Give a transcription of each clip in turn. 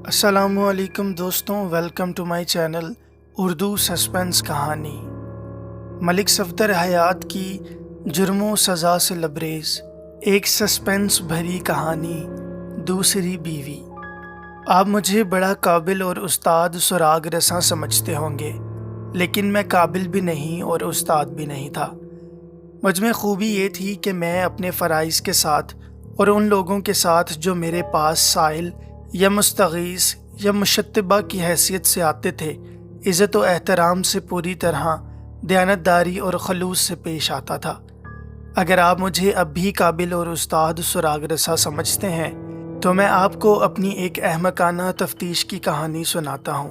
السلام علیکم دوستوں، welcome to my channel Urdu suspense کہانی۔ ملک صفدر حیات کی جرم و سزا سے لبریز ایک سسپنس بھری کہانی، دوسری بیوی۔ آپ مجھے بڑا قابل اور استاد سراغ رساں سمجھتے ہوں گے، لیکن میں قابل بھی نہیں اور استاد بھی نہیں تھا۔ مجھ میں خوبی یہ تھی کہ میں اپنے فرائض کے ساتھ اور ان لوگوں کے ساتھ جو میرے پاس سائل یا مستغیث یا مشتبہ کی حیثیت سے آتے تھے، عزت و احترام سے پوری طرح دیانتداری اور خلوص سے پیش آتا تھا۔ اگر آپ مجھے اب بھی قابل اور استاد سراغ رساں سمجھتے ہیں تو میں آپ کو اپنی ایک احمقانہ تفتیش کی کہانی سناتا ہوں۔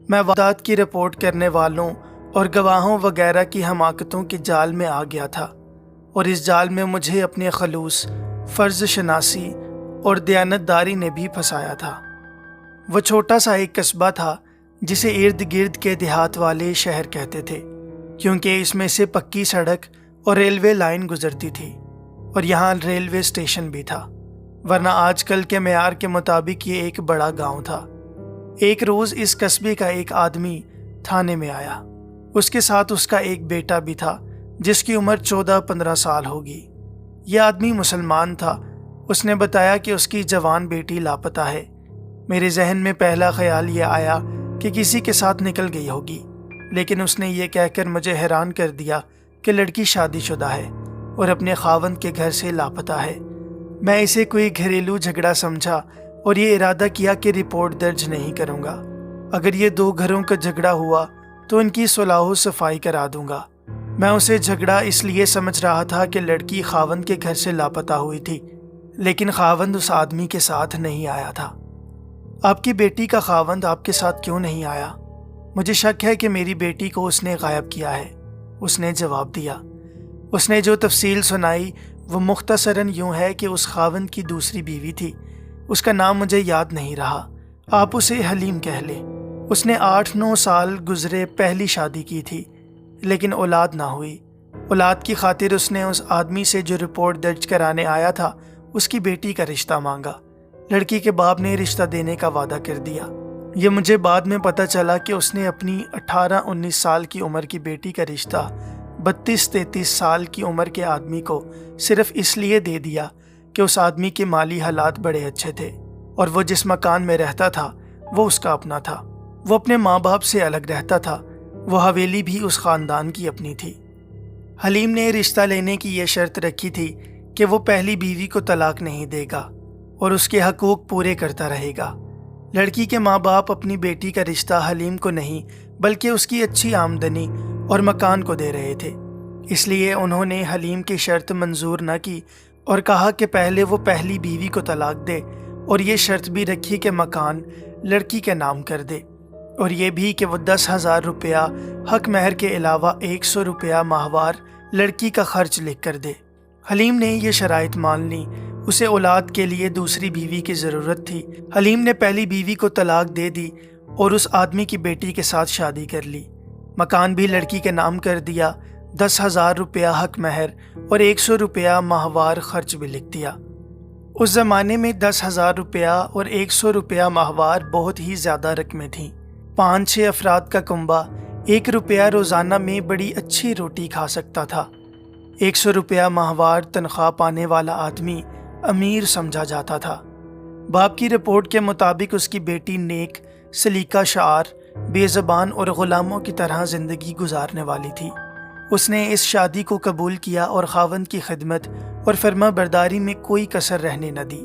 میں واردات کی رپورٹ کرنے والوں اور گواہوں وغیرہ کی حماقتوں کے جال میں آ گیا تھا، اور اس جال میں مجھے اپنے خلوص، فرض شناسی اور دیانتداری نے بھی پھنسایا تھا۔ وہ چھوٹا سا ایک قصبہ تھا جسے ارد گرد کے دیہات والے شہر کہتے تھے، کیونکہ اس میں سے پکی سڑک اور ریلوے لائن گزرتی تھی، اور یہاں ریلوے اسٹیشن بھی تھا، ورنہ آج کل کے معیار کے مطابق یہ ایک بڑا گاؤں تھا۔ ایک روز اس قصبے کا ایک آدمی تھانے میں آیا۔ اس کے ساتھ اس کا ایک بیٹا بھی تھا جس کی عمر 14-15 سال ہوگی۔ یہ آدمی مسلمان تھا۔ اس نے بتایا کہ اس کی جوان بیٹی لاپتہ ہے۔ میرے ذہن میں پہلا خیال یہ آیا کہ کسی کے ساتھ نکل گئی ہوگی، لیکن اس نے یہ کہہ کر مجھے حیران کر دیا کہ لڑکی شادی شدہ ہے اور اپنے خاوند کے گھر سے لاپتہ ہے۔ میں اسے کوئی گھریلو جھگڑا سمجھا اور یہ ارادہ کیا کہ رپورٹ درج نہیں کروں گا۔ اگر یہ دو گھروں کا جھگڑا ہوا تو ان کی صلاح و صفائی کرا دوں گا۔ میں اسے جھگڑا اس لیے سمجھ رہا تھا کہ لڑکی خاوند کے گھر سے لاپتہ ہوئی تھی، لیکن خاوند اس آدمی کے ساتھ نہیں آیا تھا۔ آپ کی بیٹی کا خاوند آپ کے ساتھ کیوں نہیں آیا؟ مجھے شک ہے کہ میری بیٹی کو اس نے غائب کیا ہے، اس نے جواب دیا۔ اس نے جو تفصیل سنائی وہ مختصراً یوں ہے کہ اس خاوند کی دوسری بیوی تھی، اس کا نام مجھے یاد نہیں رہا، آپ اسے حلیم کہہ لیں۔ اس نے 8-9 سال گزرے پہلی شادی کی تھی، لیکن اولاد نہ ہوئی۔ اولاد کی خاطر اس نے اس آدمی سے جو رپورٹ درج کرانے آیا تھا اس کی بیٹی کا رشتہ مانگا۔ لڑکی کے باپ نے رشتہ دینے کا وعدہ کر دیا۔ یہ مجھے بعد میں پتہ چلا کہ اس نے اپنی 18-19 سال کی عمر کی بیٹی کا رشتہ 32-33 سال کی عمر کے آدمی کو صرف اس لیے دے دیا کہ اس آدمی کے مالی حالات بڑے اچھے تھے، اور وہ جس مکان میں رہتا تھا وہ اس کا اپنا تھا۔ وہ اپنے ماں باپ سے الگ رہتا تھا، وہ حویلی بھی اس خاندان کی اپنی تھی۔ حلیم نے رشتہ لینے کی یہ شرط رکھی تھی کہ وہ پہلی بیوی کو طلاق نہیں دے گا اور اس کے حقوق پورے کرتا رہے گا۔ لڑکی کے ماں باپ اپنی بیٹی کا رشتہ حلیم کو نہیں بلکہ اس کی اچھی آمدنی اور مکان کو دے رہے تھے، اس لیے انہوں نے حلیم کی شرط منظور نہ کی اور کہا کہ پہلے وہ پہلی بیوی کو طلاق دے، اور یہ شرط بھی رکھی کہ مکان لڑکی کے نام کر دے، اور یہ بھی کہ وہ 10,000 روپیہ حق مہر کے علاوہ 100 روپیہ ماہوار لڑکی کا خرچ لکھ کر دے۔ حلیم نے یہ شرائط مان لی۔ اسے اولاد کے لیے دوسری بیوی کی ضرورت تھی۔ حلیم نے پہلی بیوی کو طلاق دے دی اور اس آدمی کی بیٹی کے ساتھ شادی کر لی۔ مکان بھی لڑکی کے نام کر دیا، 10,000 روپیہ حق مہر اور 100 روپیہ ماہوار خرچ بھی لکھ دیا۔ اس زمانے میں 10,000 روپیہ اور 100 روپیہ ماہوار بہت ہی زیادہ رقمیں تھیں۔ 5-6 افراد کا کنبہ 1 روپیہ روزانہ میں بڑی اچھی روٹی کھا سکتا تھا۔ 100 روپیہ ماہوار تنخواہ پانے والا آدمی امیر سمجھا جاتا تھا۔ باپ کی رپورٹ کے مطابق اس کی بیٹی نیک، سلیقہ شعار، بے زبان اور غلاموں کی طرح زندگی گزارنے والی تھی۔ اس نے اس شادی کو قبول کیا اور خاوند کی خدمت اور فرما برداری میں کوئی کسر رہنے نہ دی،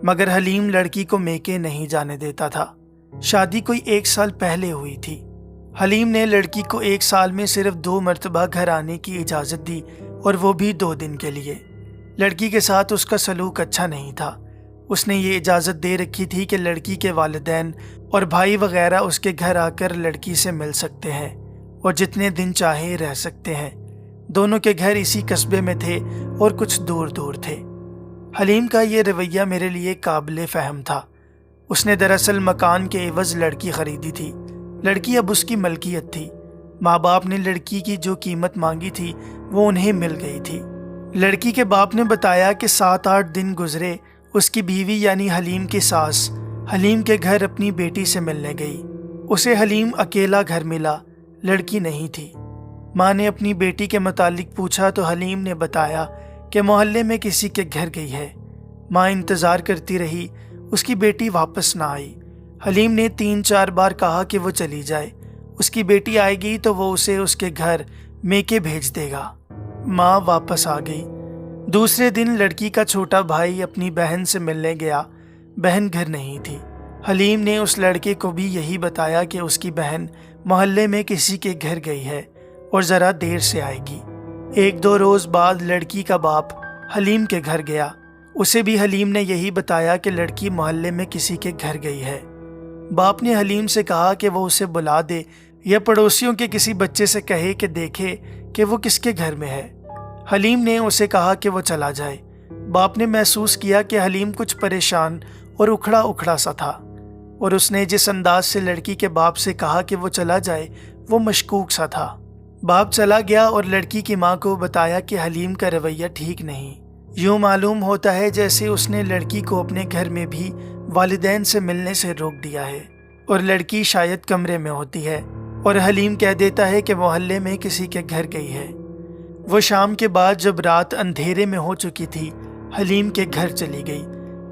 مگر حلیم لڑکی کو میکے نہیں جانے دیتا تھا۔ شادی کوئی 1 سال پہلے ہوئی تھی۔ حلیم نے لڑکی کو 1 سال میں صرف 2 مرتبہ گھر آنے کی اجازت دی، اور وہ بھی 2 دن کے لیے۔ لڑکی کے ساتھ اس کا سلوک اچھا نہیں تھا۔ اس نے یہ اجازت دے رکھی تھی کہ لڑکی کے والدین اور بھائی وغیرہ اس کے گھر آ کر لڑکی سے مل سکتے ہیں اور جتنے دن چاہے رہ سکتے ہیں۔ دونوں کے گھر اسی قصبے میں تھے اور کچھ دور دور تھے۔ حلیم کا یہ رویہ میرے لیے قابل فہم تھا۔ اس نے دراصل مکان کے عوض لڑکی خریدی تھی۔ لڑکی اب اس کی ملکیت تھی۔ ماں باپ نے لڑکی کی جو قیمت مانگی تھی وہ انہیں مل گئی تھی۔ لڑکی کے باپ نے بتایا کہ 7-8 دن گزرے، اس کی بیوی یعنی حلیم کی ساس حلیم کے گھر اپنی بیٹی سے ملنے گئی۔ اسے حلیم اکیلا گھر ملا، لڑکی نہیں تھی۔ ماں نے اپنی بیٹی کے متعلق پوچھا تو حلیم نے بتایا کہ محلے میں کسی کے گھر گئی ہے۔ ماں انتظار کرتی رہی، اس کی بیٹی واپس نہ آئی۔ حلیم نے 3-4 بار کہا کہ وہ چلی جائے، اس کی بیٹی آئے گی تو وہ اسے اس کے گھر میکے بھیج دے گا۔ ماں واپس آ گئی۔ دوسرے دن لڑکی کا چھوٹا بھائی اپنی بہن سے ملنے گیا، بہن گھر نہیں تھی۔ حلیم نے اس لڑکے کو بھی یہی بتایا کہ اس کی بہن محلے میں کسی کے گھر گئی ہے اور ذرا دیر سے آئے گی۔ 1-2 روز بعد لڑکی کا باپ حلیم کے گھر گیا، اسے بھی حلیم نے یہی بتایا کہ لڑکی محلے میں کسی کے گھر گئی ہے۔ باپ نے حلیم سے کہا کہ وہ اسے بلا دے یا پڑوسیوں کے کسی بچے سے کہے کہ دیکھے کہ وہ کس کے گھر میں ہے۔ حلیم نے اسے کہا کہ وہ چلا جائے۔ باپ نے محسوس کیا کہ حلیم کچھ پریشان اور اکھڑا اکھڑا سا تھا، اور اس نے جس انداز سے لڑکی کے باپ سے کہا کہ وہ چلا جائے وہ مشکوک سا تھا۔ باپ چلا گیا اور لڑکی کی ماں کو بتایا کہ حلیم کا رویہ ٹھیک نہیں۔ یوں معلوم ہوتا ہے جیسے اس نے لڑکی کو اپنے گھر میں بھی والدین سے ملنے سے روک دیا ہے، اور لڑکی شاید کمرے میں ہوتی ہے اور حلیم کہہ دیتا ہے کہ محلے میں کسی کے گھر گئی ہے۔ وہ شام کے بعد جب رات اندھیرے میں ہو چکی تھی، حلیم کے گھر چلی گئی۔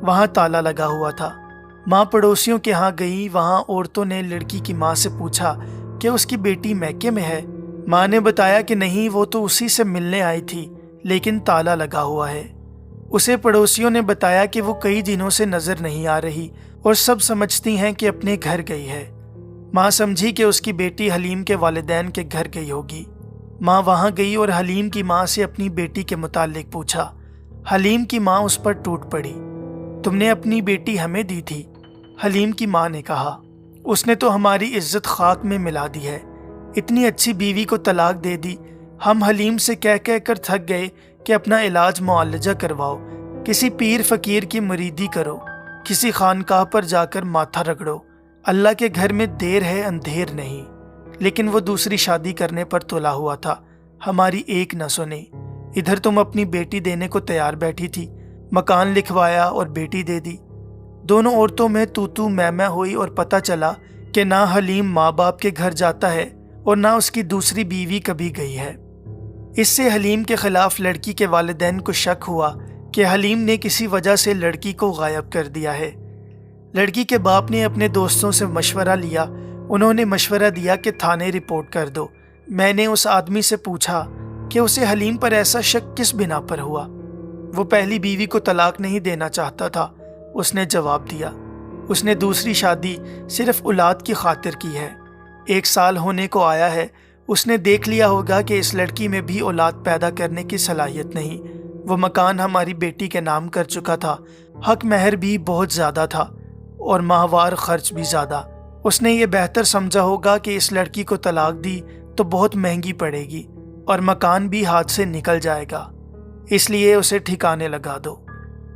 وہاں تالا لگا ہوا تھا۔ ماں پڑوسیوں کے ہاں گئی، وہاں عورتوں نے لڑکی کی ماں سے پوچھا کہ اس کی بیٹی میکے میں ہے۔ ماں نے بتایا کہ نہیں، وہ تو اسی سے ملنے آئی تھی، لیکن تالا لگا ہوا ہے۔ اسے پڑوسیوں نے بتایا کہ وہ کئی دنوں سے نظر نہیں آ رہی اور سب سمجھتی ہیں کہ اپنے گھر گئی ہے۔ ماں سمجھی کہ اس کی بیٹی حلیم کے والدین کے گھر گئی ہوگی۔ ماں وہاں گئی اور حلیم کی ماں سے اپنی بیٹی کے متعلق پوچھا۔ حلیم کی ماں اس پر ٹوٹ پڑی۔ تم نے اپنی بیٹی ہمیں دی تھی؟ حلیم کی ماں نے کہا۔ اس نے تو ہماری عزت خاک میں ملا دی ہے، اتنی اچھی بیوی کو طلاق دے دی۔ ہم حلیم سے کہہ کر تھک گئے کہ اپنا علاج معالجہ کرواؤ، کسی پیر فقیر کی مریدی کرو، کسی خانقاہ پر جا کر ماتھا رگڑو، اللہ کے گھر میں دیر ہے اندھیر نہیں۔ لیکن وہ دوسری شادی کرنے پر تلا ہوا تھا، ہماری ایک نہ سنی۔ ادھر تم اپنی بیٹی دینے کو تیار بیٹھی تھی، مکان لکھوایا اور بیٹی دے دی۔ دونوں عورتوں میں تو میں ہوئی اور پتہ چلا کہ نہ حلیم ماں باپ کے گھر جاتا ہے اور نہ اس کی دوسری بیوی کبھی گئی ہے۔ اس سے حلیم کے خلاف لڑکی کے والدین کو شک ہوا کہ حلیم نے کسی وجہ سے لڑکی کو غائب کر دیا ہے۔ لڑکی کے باپ نے اپنے دوستوں سے مشورہ لیا، انہوں نے مشورہ دیا کہ تھانے رپورٹ کر دو۔ میں نے اس آدمی سے پوچھا کہ اسے حلیم پر ایسا شک کس بنا پر ہوا۔ وہ پہلی بیوی کو طلاق نہیں دینا چاہتا تھا، اس نے جواب دیا۔ اس نے دوسری شادی صرف اولاد کی خاطر کی ہے۔ 1 سال ہونے کو آیا ہے، اس نے دیکھ لیا ہوگا کہ اس لڑکی میں بھی اولاد پیدا کرنے کی صلاحیت نہیں۔ وہ مکان ہماری بیٹی کے نام کر چکا تھا، حق مہر بھی بہت زیادہ تھا اور ماہوار خرچ بھی زیادہ۔ اس نے یہ بہتر سمجھا ہوگا کہ اس لڑکی کو طلاق دی تو بہت مہنگی پڑے گی اور مکان بھی ہاتھ سے نکل جائے گا، اس لیے اسے ٹھکانے لگا دو۔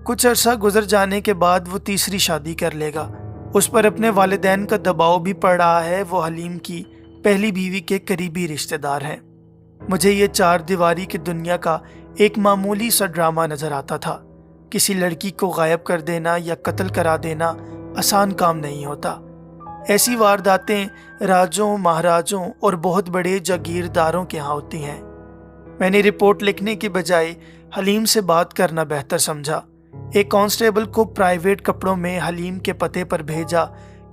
کچھ عرصہ گزر جانے کے بعد وہ تیسری شادی کر لے گا۔ اس پر اپنے والدین کا دباؤ بھی پڑ رہا ہے، وہ حلیم کی پہلی بیوی کے قریبی رشتہ دار ہیں۔ مجھے یہ 4 دیواری کی دنیا کا ایک معمولی سا ڈرامہ نظر آتا تھا۔ کسی لڑکی کو غائب کر دینا یا قتل کرا دینا آسان کام نہیں ہوتا۔ ایسی وارداتیں راجوں، مہاراجوں اور بہت بڑے جاگیرداروں کے ہاں ہوتی ہیں۔ میں نے رپورٹ لکھنے کی بجائے حلیم سے بات کرنا بہتر سمجھا۔ ایک کانسٹیبل کو پرائیویٹ کپڑوں میں حلیم کے پتے پر بھیجا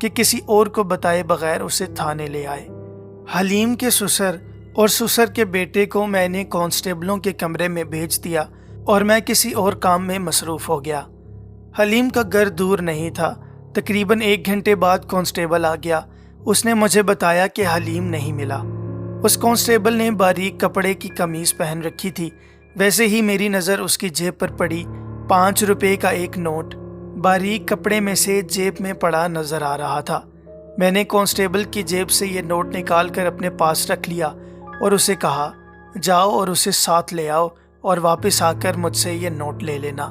کہ کسی اور کو بتائے بغیر اسے تھانے لے آئے۔ حلیم کے سسر اور سسر کے بیٹے کو میں نے کانسٹیبلوں کے کمرے میں بھیج دیا اور میں کسی اور کام میں مصروف ہو گیا۔ حلیم کا گھر دور نہیں تھا۔ تقریباً 1 گھنٹے بعد کانسٹیبل آ گیا۔ اس نے مجھے بتایا کہ حلیم نہیں ملا۔ اس کانسٹیبل نے باریک کپڑے کی قمیض پہن رکھی تھی۔ ویسے ہی میری نظر اس کی جیب پر پڑی۔ 5 روپے کا ایک نوٹ باریک کپڑے میں سے جیب میں پڑا نظر آ رہا تھا۔ میں نے کانسٹیبل کی جیب سے یہ نوٹ نکال کر اپنے پاس رکھ لیا اور اسے کہا، جاؤ اور اسے ساتھ لے آؤ اور واپس آ کر مجھ سے یہ نوٹ لے لینا۔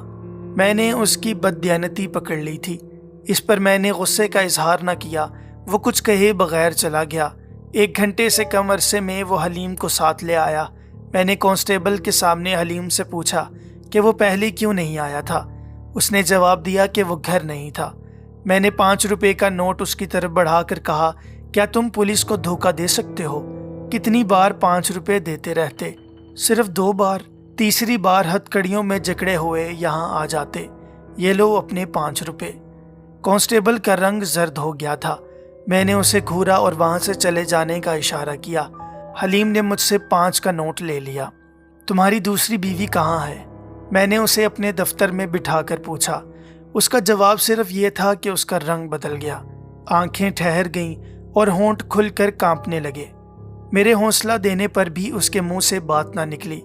میں نے اس کی بددیانتی پکڑ لی تھی۔ اس پر میں نے غصے کا اظہار نہ کیا۔ وہ کچھ کہے بغیر چلا گیا۔ 1 گھنٹے سے کم عرصے میں وہ حلیم کو ساتھ لے آیا۔ میں نے کانسٹیبل کے سامنے حلیم سے پوچھا کہ وہ پہلے کیوں نہیں آیا تھا۔ اس نے جواب دیا کہ وہ گھر نہیں تھا۔ میں نے 5 روپے کا نوٹ اس کی طرف بڑھا کر کہا، کیا تم پولیس کو دھوکہ دے سکتے ہو؟ کتنی بار 5 روپے دیتے رہتے؟ صرف 2 بار؟ تیسری بار ہتکڑیوں میں جکڑے ہوئے یہاں آ جاتے۔ یہ لو اپنے 5 روپے۔ کانسٹیبل کا رنگ زرد ہو گیا تھا۔ میں نے اسے گھورا اور وہاں سے چلے جانے کا اشارہ کیا۔ حلیم نے مجھ سے 5 کا نوٹ لے لیا۔ تمہاری دوسری بیوی کہاں ہے؟ میں نے اسے اپنے دفتر میں بٹھا کر پوچھا۔ اس کا جواب صرف یہ تھا کہ اس کا رنگ بدل گیا، آنکھیں ٹھہر گئیں اور ہونٹ کھل کر کانپنے لگے۔ میرے حوصلہ دینے پر بھی اس کے منہ سے بات نہ نکلی۔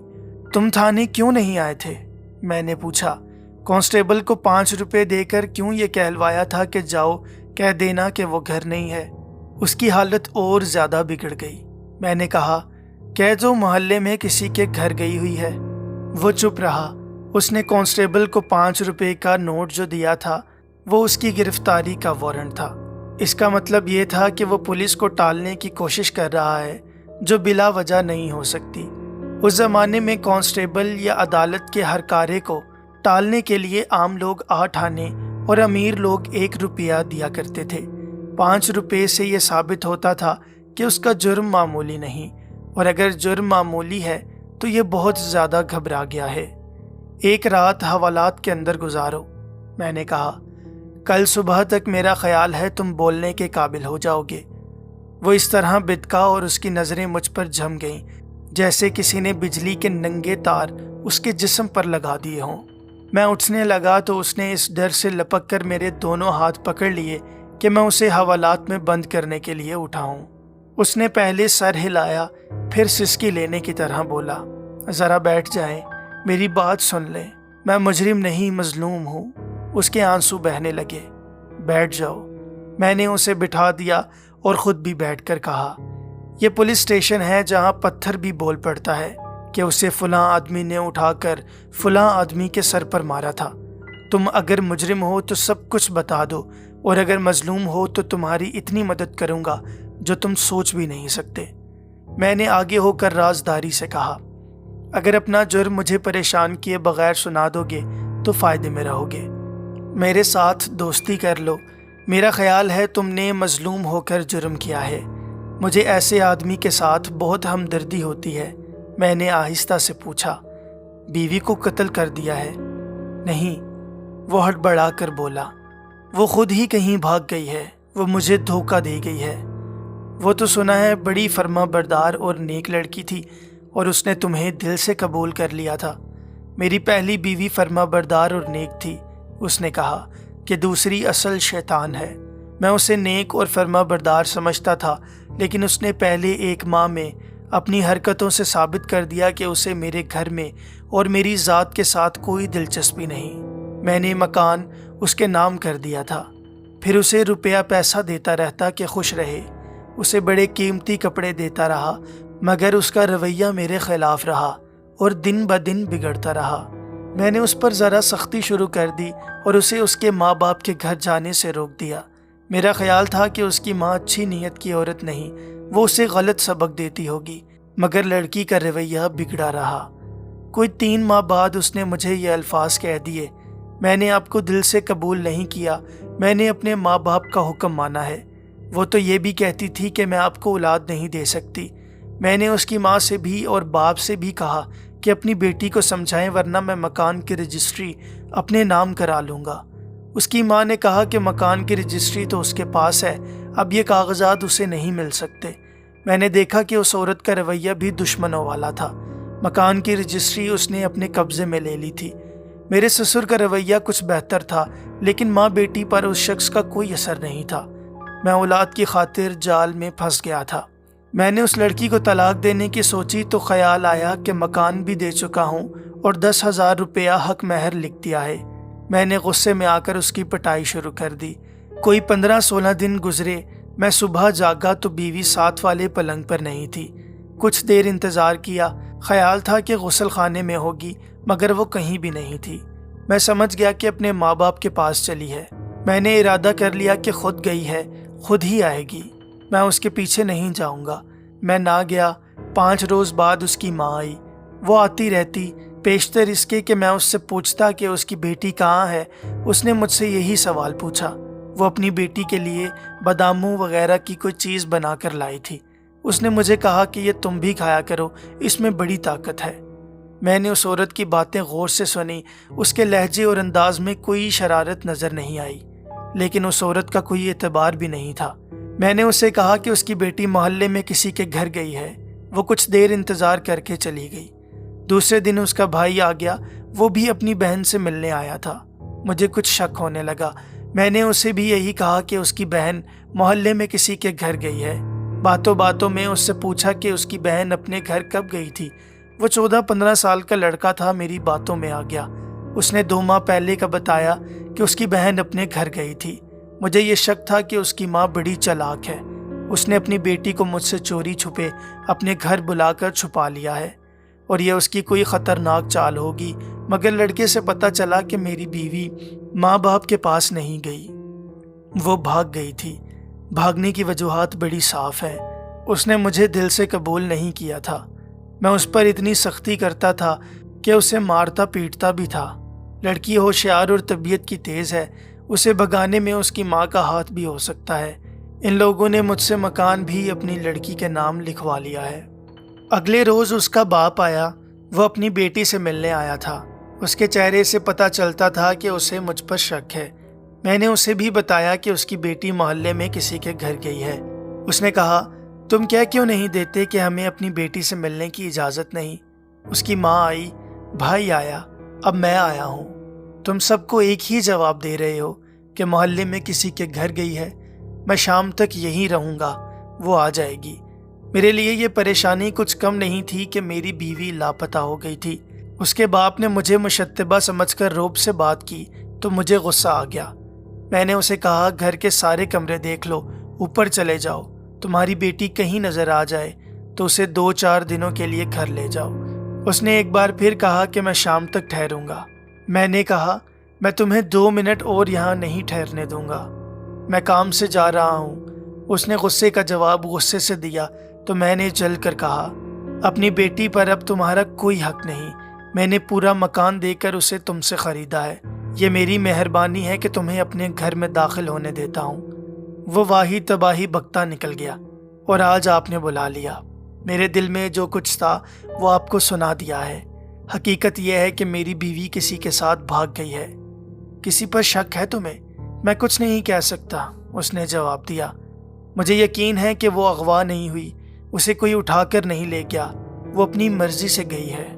تم تھانے کیوں نہیں آئے تھے؟ میں نے پوچھا۔ کانسٹیبل کو 5 روپے دے کر کیوں یہ کہلوایا تھا کہ جاؤ کہہ دینا کہ وہ گھر نہیں ہے؟ اس کی حالت اور زیادہ بگڑ گئی۔ میں نے کہا، کہہ دو محلے میں کسی کے گھر گئی ہوئی ہے۔ وہ چپ رہا۔ اس نے کانسٹیبل کو 5 روپے کا نوٹ جو دیا تھا وہ اس کی گرفتاری کا وارنٹ تھا۔ اس کا مطلب یہ تھا کہ وہ پولیس کو ٹالنے کی کوشش کر رہا ہے جو بلا وجہ نہیں ہو سکتی۔ اس زمانے میں کانسٹیبل یا عدالت کے ہر کارے کو ٹالنے کے لیے عام لوگ 8 آنے اور امیر لوگ 1 روپیہ دیا کرتے تھے۔ 5 روپے سے یہ ثابت ہوتا تھا کہ اس کا جرم معمولی نہیں، اور اگر جرم معمولی ہے تو یہ بہت زیادہ گھبرا گیا ہے۔ ایک رات حوالات کے اندر گزارو، میں نے کہا۔ کل صبح تک میرا خیال ہے تم بولنے کے قابل ہو جاؤ گے۔ وہ اس طرح بتکا اور اس کی نظریں مجھ پر جم گئیں جیسے کسی نے بجلی کے ننگے تار اس کے جسم پر لگا دیے ہوں۔ میں اٹھنے لگا تو اس نے اس ڈر سے لپک کر میرے دونوں ہاتھ پکڑ لیے کہ میں اسے حوالات میں بند کرنے کے لیے اٹھاؤں۔ اس نے پہلے سر ہلایا، پھر سسکی لینے کی طرح بولا، ذرا بیٹھ جائیں، میری بات سن لیں، میں مجرم نہیں مظلوم ہوں۔ اس کے آنسو بہنے لگے۔ بیٹھ جاؤ۔ میں نے اسے بٹھا دیا اور خود بھی بیٹھ کر کہا، یہ پولیس اسٹیشن ہے جہاں پتھر بھی بول پڑتا ہے کہ اسے فلاں آدمی نے اٹھا کر فلاں آدمی کے سر پر مارا تھا۔ تم اگر مجرم ہو تو سب کچھ بتا دو، اور اگر مظلوم ہو تو تمہاری اتنی مدد کروں گا جو تم سوچ بھی نہیں سکتے۔ میں نے آگے ہو کر رازداری سے کہا، اگر اپنا جرم مجھے پریشان کیے بغیر سنا دو گے تو فائدے میں رہو گے۔ میرے ساتھ دوستی کر لو۔ میرا خیال ہے تم نے مظلوم ہو کر جرم کیا ہے۔ مجھے ایسے آدمی کے ساتھ بہت ہمدردی ہوتی ہے۔ میں نے آہستہ سے پوچھا، بیوی کو قتل کر دیا ہے؟ نہیں، وہ ہڑبڑا کر بولا، وہ خود ہی کہیں بھاگ گئی ہے، وہ مجھے دھوکہ دے گئی ہے۔ وہ تو سنا ہے بڑی فرما بردار اور نیک لڑکی تھی، اور اس نے تمہیں دل سے قبول کر لیا تھا۔ میری پہلی بیوی فرما بردار اور نیک تھی، اس نے کہا، کہ دوسری اصل شیطان ہے۔ میں اسے نیک اور فرما بردار سمجھتا تھا، لیکن اس نے پہلے 1 ماہ میں اپنی حرکتوں سے ثابت کر دیا کہ اسے میرے گھر میں اور میری ذات کے ساتھ کوئی دلچسپی نہیں۔ میں نے مکان اس کے نام کر دیا تھا، پھر اسے روپیہ پیسہ دیتا رہتا کہ خوش رہے، اسے بڑے قیمتی کپڑے دیتا رہا، مگر اس کا رویہ میرے خلاف رہا اور دن بدن بگڑتا رہا۔ میں نے اس پر ذرا سختی شروع کر دی اور اسے اس کے ماں باپ کے گھر جانے سے روک دیا۔ میرا خیال تھا کہ اس کی ماں اچھی نیت کی عورت نہیں، وہ اسے غلط سبق دیتی ہوگی، مگر لڑکی کا رویہ بگڑا رہا۔ کوئی 3 ماہ بعد اس نے مجھے یہ الفاظ کہہ دیے، میں نے آپ کو دل سے قبول نہیں کیا، میں نے اپنے ماں باپ کا حکم مانا ہے۔ وہ تو یہ بھی کہتی تھی کہ میں آپ کو اولاد نہیں دے سکتی۔ میں نے اس کی ماں سے بھی اور باپ سے بھی کہا کہ اپنی بیٹی کو سمجھائیں ورنہ میں مکان کی رجسٹری اپنے نام کرا لوں گا۔ اس کی ماں نے کہا کہ مکان کی رجسٹری تو اس کے پاس ہے، اب یہ کاغذات اسے نہیں مل سکتے۔ میں نے دیکھا کہ اس عورت کا رویہ بھی دشمنوں والا تھا۔ مکان کی رجسٹری اس نے اپنے قبضے میں لے لی تھی۔ میرے سسر کا رویہ کچھ بہتر تھا، لیکن ماں بیٹی پر اس شخص کا کوئی اثر نہیں تھا۔ میں اولاد کی خاطر جال میں پھنس گیا تھا۔ میں نے اس لڑکی کو طلاق دینے کی سوچی تو خیال آیا کہ مکان بھی دے چکا ہوں اور 10,000 روپیہ حق مہر لکھ دیا ہے۔ میں نے غصے میں آ کر اس کی پٹائی شروع کر دی۔ کوئی 15-16 دن گزرے۔ میں صبح جاگا تو بیوی ساتھ والے پلنگ پر نہیں تھی۔ کچھ دیر انتظار کیا، خیال تھا کہ غسل خانے میں ہوگی، مگر وہ کہیں بھی نہیں تھی۔ میں سمجھ گیا کہ اپنے ماں باپ کے پاس چلی ہے۔ میں نے ارادہ کر لیا کہ خود گئی ہے، خود ہی آئے گی، میں اس کے پیچھے نہیں جاؤں گا۔ میں نہ گیا۔ 5 روز بعد اس کی ماں آئی۔ وہ آتی رہتی، پیشتر اس کے کہ میں اس سے پوچھتا کہ اس کی بیٹی کہاں ہے۔ اس نے مجھ سے یہی سوال پوچھا۔ وہ اپنی بیٹی کے لیے باداموں وغیرہ کی کوئی چیز بنا کر لائی تھی۔ اس نے مجھے کہا کہ یہ تم بھی کھایا کرو، اس میں بڑی طاقت ہے۔ میں نے اس عورت کی باتیں غور سے سنی۔ اس کے لہجے اور انداز میں کوئی شرارت نظر نہیں آئی، لیکن اس عورت کا کوئی اعتبار بھی نہیں تھا۔ میں نے اسے کہا کہ اس کی بیٹی محلے میں کسی کے گھر گئی ہے۔ وہ کچھ دیر انتظار کر کے چلی گئی۔ دوسرے دن اس کا بھائی آ گیا، وہ بھی اپنی بہن سے ملنے آیا تھا۔ مجھے کچھ شک ہونے لگا۔ میں نے اسے بھی یہی کہا کہ اس کی بہن محلے میں کسی کے گھر گئی ہے۔ باتوں باتوں میں اس سے پوچھا کہ اس کی بہن اپنے گھر کب گئی تھی۔ وہ 14-15 سال کا لڑکا تھا، میری باتوں میں آ گیا۔ اس نے 2 ماہ پہلے کا بتایا کہ اس کی بہن اپنے گھر گئی تھی۔ مجھے یہ شک تھا کہ اس کی ماں بڑی چالاک ہے۔ اس نے اپنی بیٹی کو مجھ سے چوری چھپے اپنے گھر بلا کر چھپا لیا ہے، اور یہ اس کی کوئی خطرناک چال ہوگی۔ مگر لڑکے سے پتہ چلا کہ میری بیوی ماں باپ کے پاس نہیں گئی، وہ بھاگ گئی تھی۔ بھاگنے کی وجوہات بڑی صاف ہیں۔ اس نے مجھے دل سے قبول نہیں کیا تھا۔ میں اس پر اتنی سختی کرتا تھا کہ اسے مارتا پیٹتا بھی تھا۔ لڑکی ہوشیار اور طبیعت کی تیز ہے، اسے بھگانے میں اس کی ماں کا ہاتھ بھی ہو سکتا ہے۔ ان لوگوں نے مجھ سے مکان بھی اپنی لڑکی کے نام لکھوا لیا ہے۔ اگلے روز اس کا باپ آیا۔ وہ اپنی بیٹی سے ملنے آیا تھا۔ اس کے چہرے سے پتہ چلتا تھا کہ اسے مجھ پر شک ہے۔ میں نے اسے بھی بتایا کہ اس کی بیٹی محلے میں کسی کے گھر گئی ہے۔ اس نے کہا، تم کہہ کیوں نہیں دیتے کہ ہمیں اپنی بیٹی سے ملنے کی اجازت نہیں؟ اس کی ماں آئی، بھائی آیا، اب میں آیا ہوں۔ تم سب کو ایک ہی جواب دے رہے ہو کہ محلے میں کسی کے گھر گئی ہے۔ میں شام تک یہیں رہوں گا، وہ آ جائے گی۔ میرے لیے یہ پریشانی کچھ کم نہیں تھی کہ میری بیوی لاپتہ ہو گئی تھی۔ اس کے باپ نے مجھے مشتبہ سمجھ کر رعب سے بات کی تو مجھے غصہ آ گیا۔ میں نے اسے کہا، گھر کے سارے کمرے دیکھ لو، اوپر چلے جاؤ۔ تمہاری بیٹی کہیں نظر آ جائے تو اسے 2-4 دنوں کے لیے گھر لے جاؤ۔ اس نے ایک بار پھر کہا کہ میں شام تک ٹھہروں گا۔ میں نے کہا، میں تمہیں 2 منٹ اور یہاں نہیں ٹھہرنے دوں گا، میں کام سے جا رہا ہوں۔ اس نے غصے کا جواب غصے سے دیا تو میں نے جل کر کہا، اپنی بیٹی پر اب تمہارا کوئی حق نہیں۔ میں نے پورا مکان دے کر اسے تم سے خریدا ہے۔ یہ میری مہربانی ہے کہ تمہیں اپنے گھر میں داخل ہونے دیتا ہوں۔ وہ واہی تباہی بکتا نکل گیا، اور آج آپ نے بلا لیا۔ میرے دل میں جو کچھ تھا وہ آپ کو سنا دیا ہے۔ حقیقت یہ ہے کہ میری بیوی کسی کے ساتھ بھاگ گئی ہے۔ کسی پر شک ہے تمہیں؟ میں کچھ نہیں کہہ سکتا، اس نے جواب دیا۔ مجھے یقین ہے کہ وہ اغوا نہیں ہوئی، اسے کوئی اٹھا کر نہیں لے گیا، وہ اپنی مرضی سے گئی ہے۔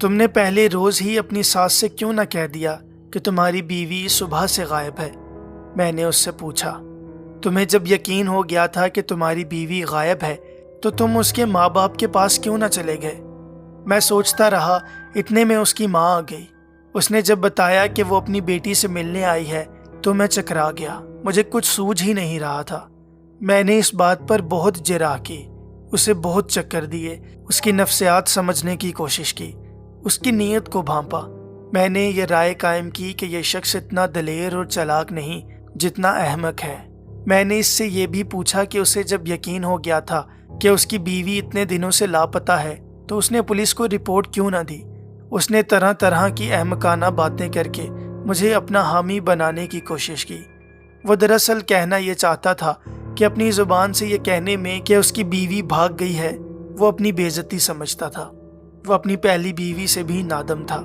تم نے پہلے روز ہی اپنی ساس سے کیوں نہ کہہ دیا کہ تمہاری بیوی صبح سے غائب ہے؟ میں نے اس سے پوچھا۔ تمہیں جب یقین ہو گیا تھا کہ تمہاری بیوی غائب ہے تو تم اس کے ماں باپ کے پاس کیوں نہ چلے گئے؟ میں سوچتا رہا، اتنے میں اس کی ماں آ گئی۔ اس نے جب بتایا کہ وہ اپنی بیٹی سے ملنے آئی ہے تو میں چکرا گیا، مجھے کچھ سوجھ ہی نہیں رہا تھا۔ میں نے اس بات پر بہت جرح کی، اسے بہت چکر دیے، اس کی نفسیات سمجھنے کی کوشش کی، اس کی نیت کو بھانپا۔ میں نے یہ رائے قائم کی کہ یہ شخص اتنا دلیر اور چالاک نہیں جتنا احمق ہے۔ میں نے اس سے یہ بھی پوچھا کہ اسے جب یقین ہو گیا تھا کہ اس کی بیوی اتنے دنوں سے لاپتہ ہے تو اس نے پولیس کو رپورٹ کیوں نہ دی؟ اس نے طرح طرح کی احمقانہ باتیں کر کے مجھے اپنا حامی بنانے کی کوشش کی۔ وہ دراصل کہنا یہ چاہتا تھا کہ اپنی زبان سے یہ کہنے میں کہ اس کی بیوی بھاگ گئی ہے وہ اپنی بے عزتی سمجھتا تھا۔ وہ اپنی پہلی بیوی سے بھی نادم تھا۔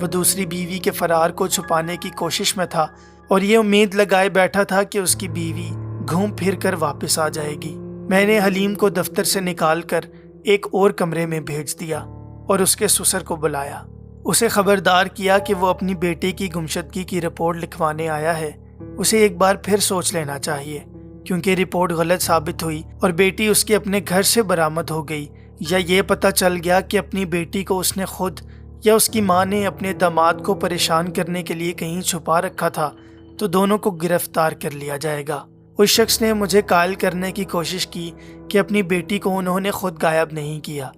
وہ دوسری بیوی کے فرار کو چھپانے کی کوشش میں تھا اور یہ امید لگائے بیٹھا تھا کہ اس کی بیوی گھوم پھر کر واپس آ جائے گی۔ میں نے حلیم کو دفتر سے نکال کر ایک اور کمرے میں بھیج دیا اور اس کے سسر کو بلایا۔ اسے خبردار کیا کہ وہ اپنی بیٹے کی گمشدگی کی رپورٹ لکھوانے آیا ہے۔ اسے ایک بار پھر سوچ لینا چاہیے، کیونکہ رپورٹ غلط ثابت ہوئی اور بیٹی اس کے اپنے گھر سے برآمد ہو گئی، یا یہ پتہ چل گیا کہ اپنی بیٹی کو اس نے خود یا اس کی ماں نے اپنے داماد کو پریشان کرنے کے لیے کہیں چھپا رکھا تھا، تو دونوں کو گرفتار کر لیا جائے گا۔ اس شخص نے مجھے قائل کرنے کی کوشش کی کہ اپنی بیٹی کو انہوں نے خود غائب نہیں کیا،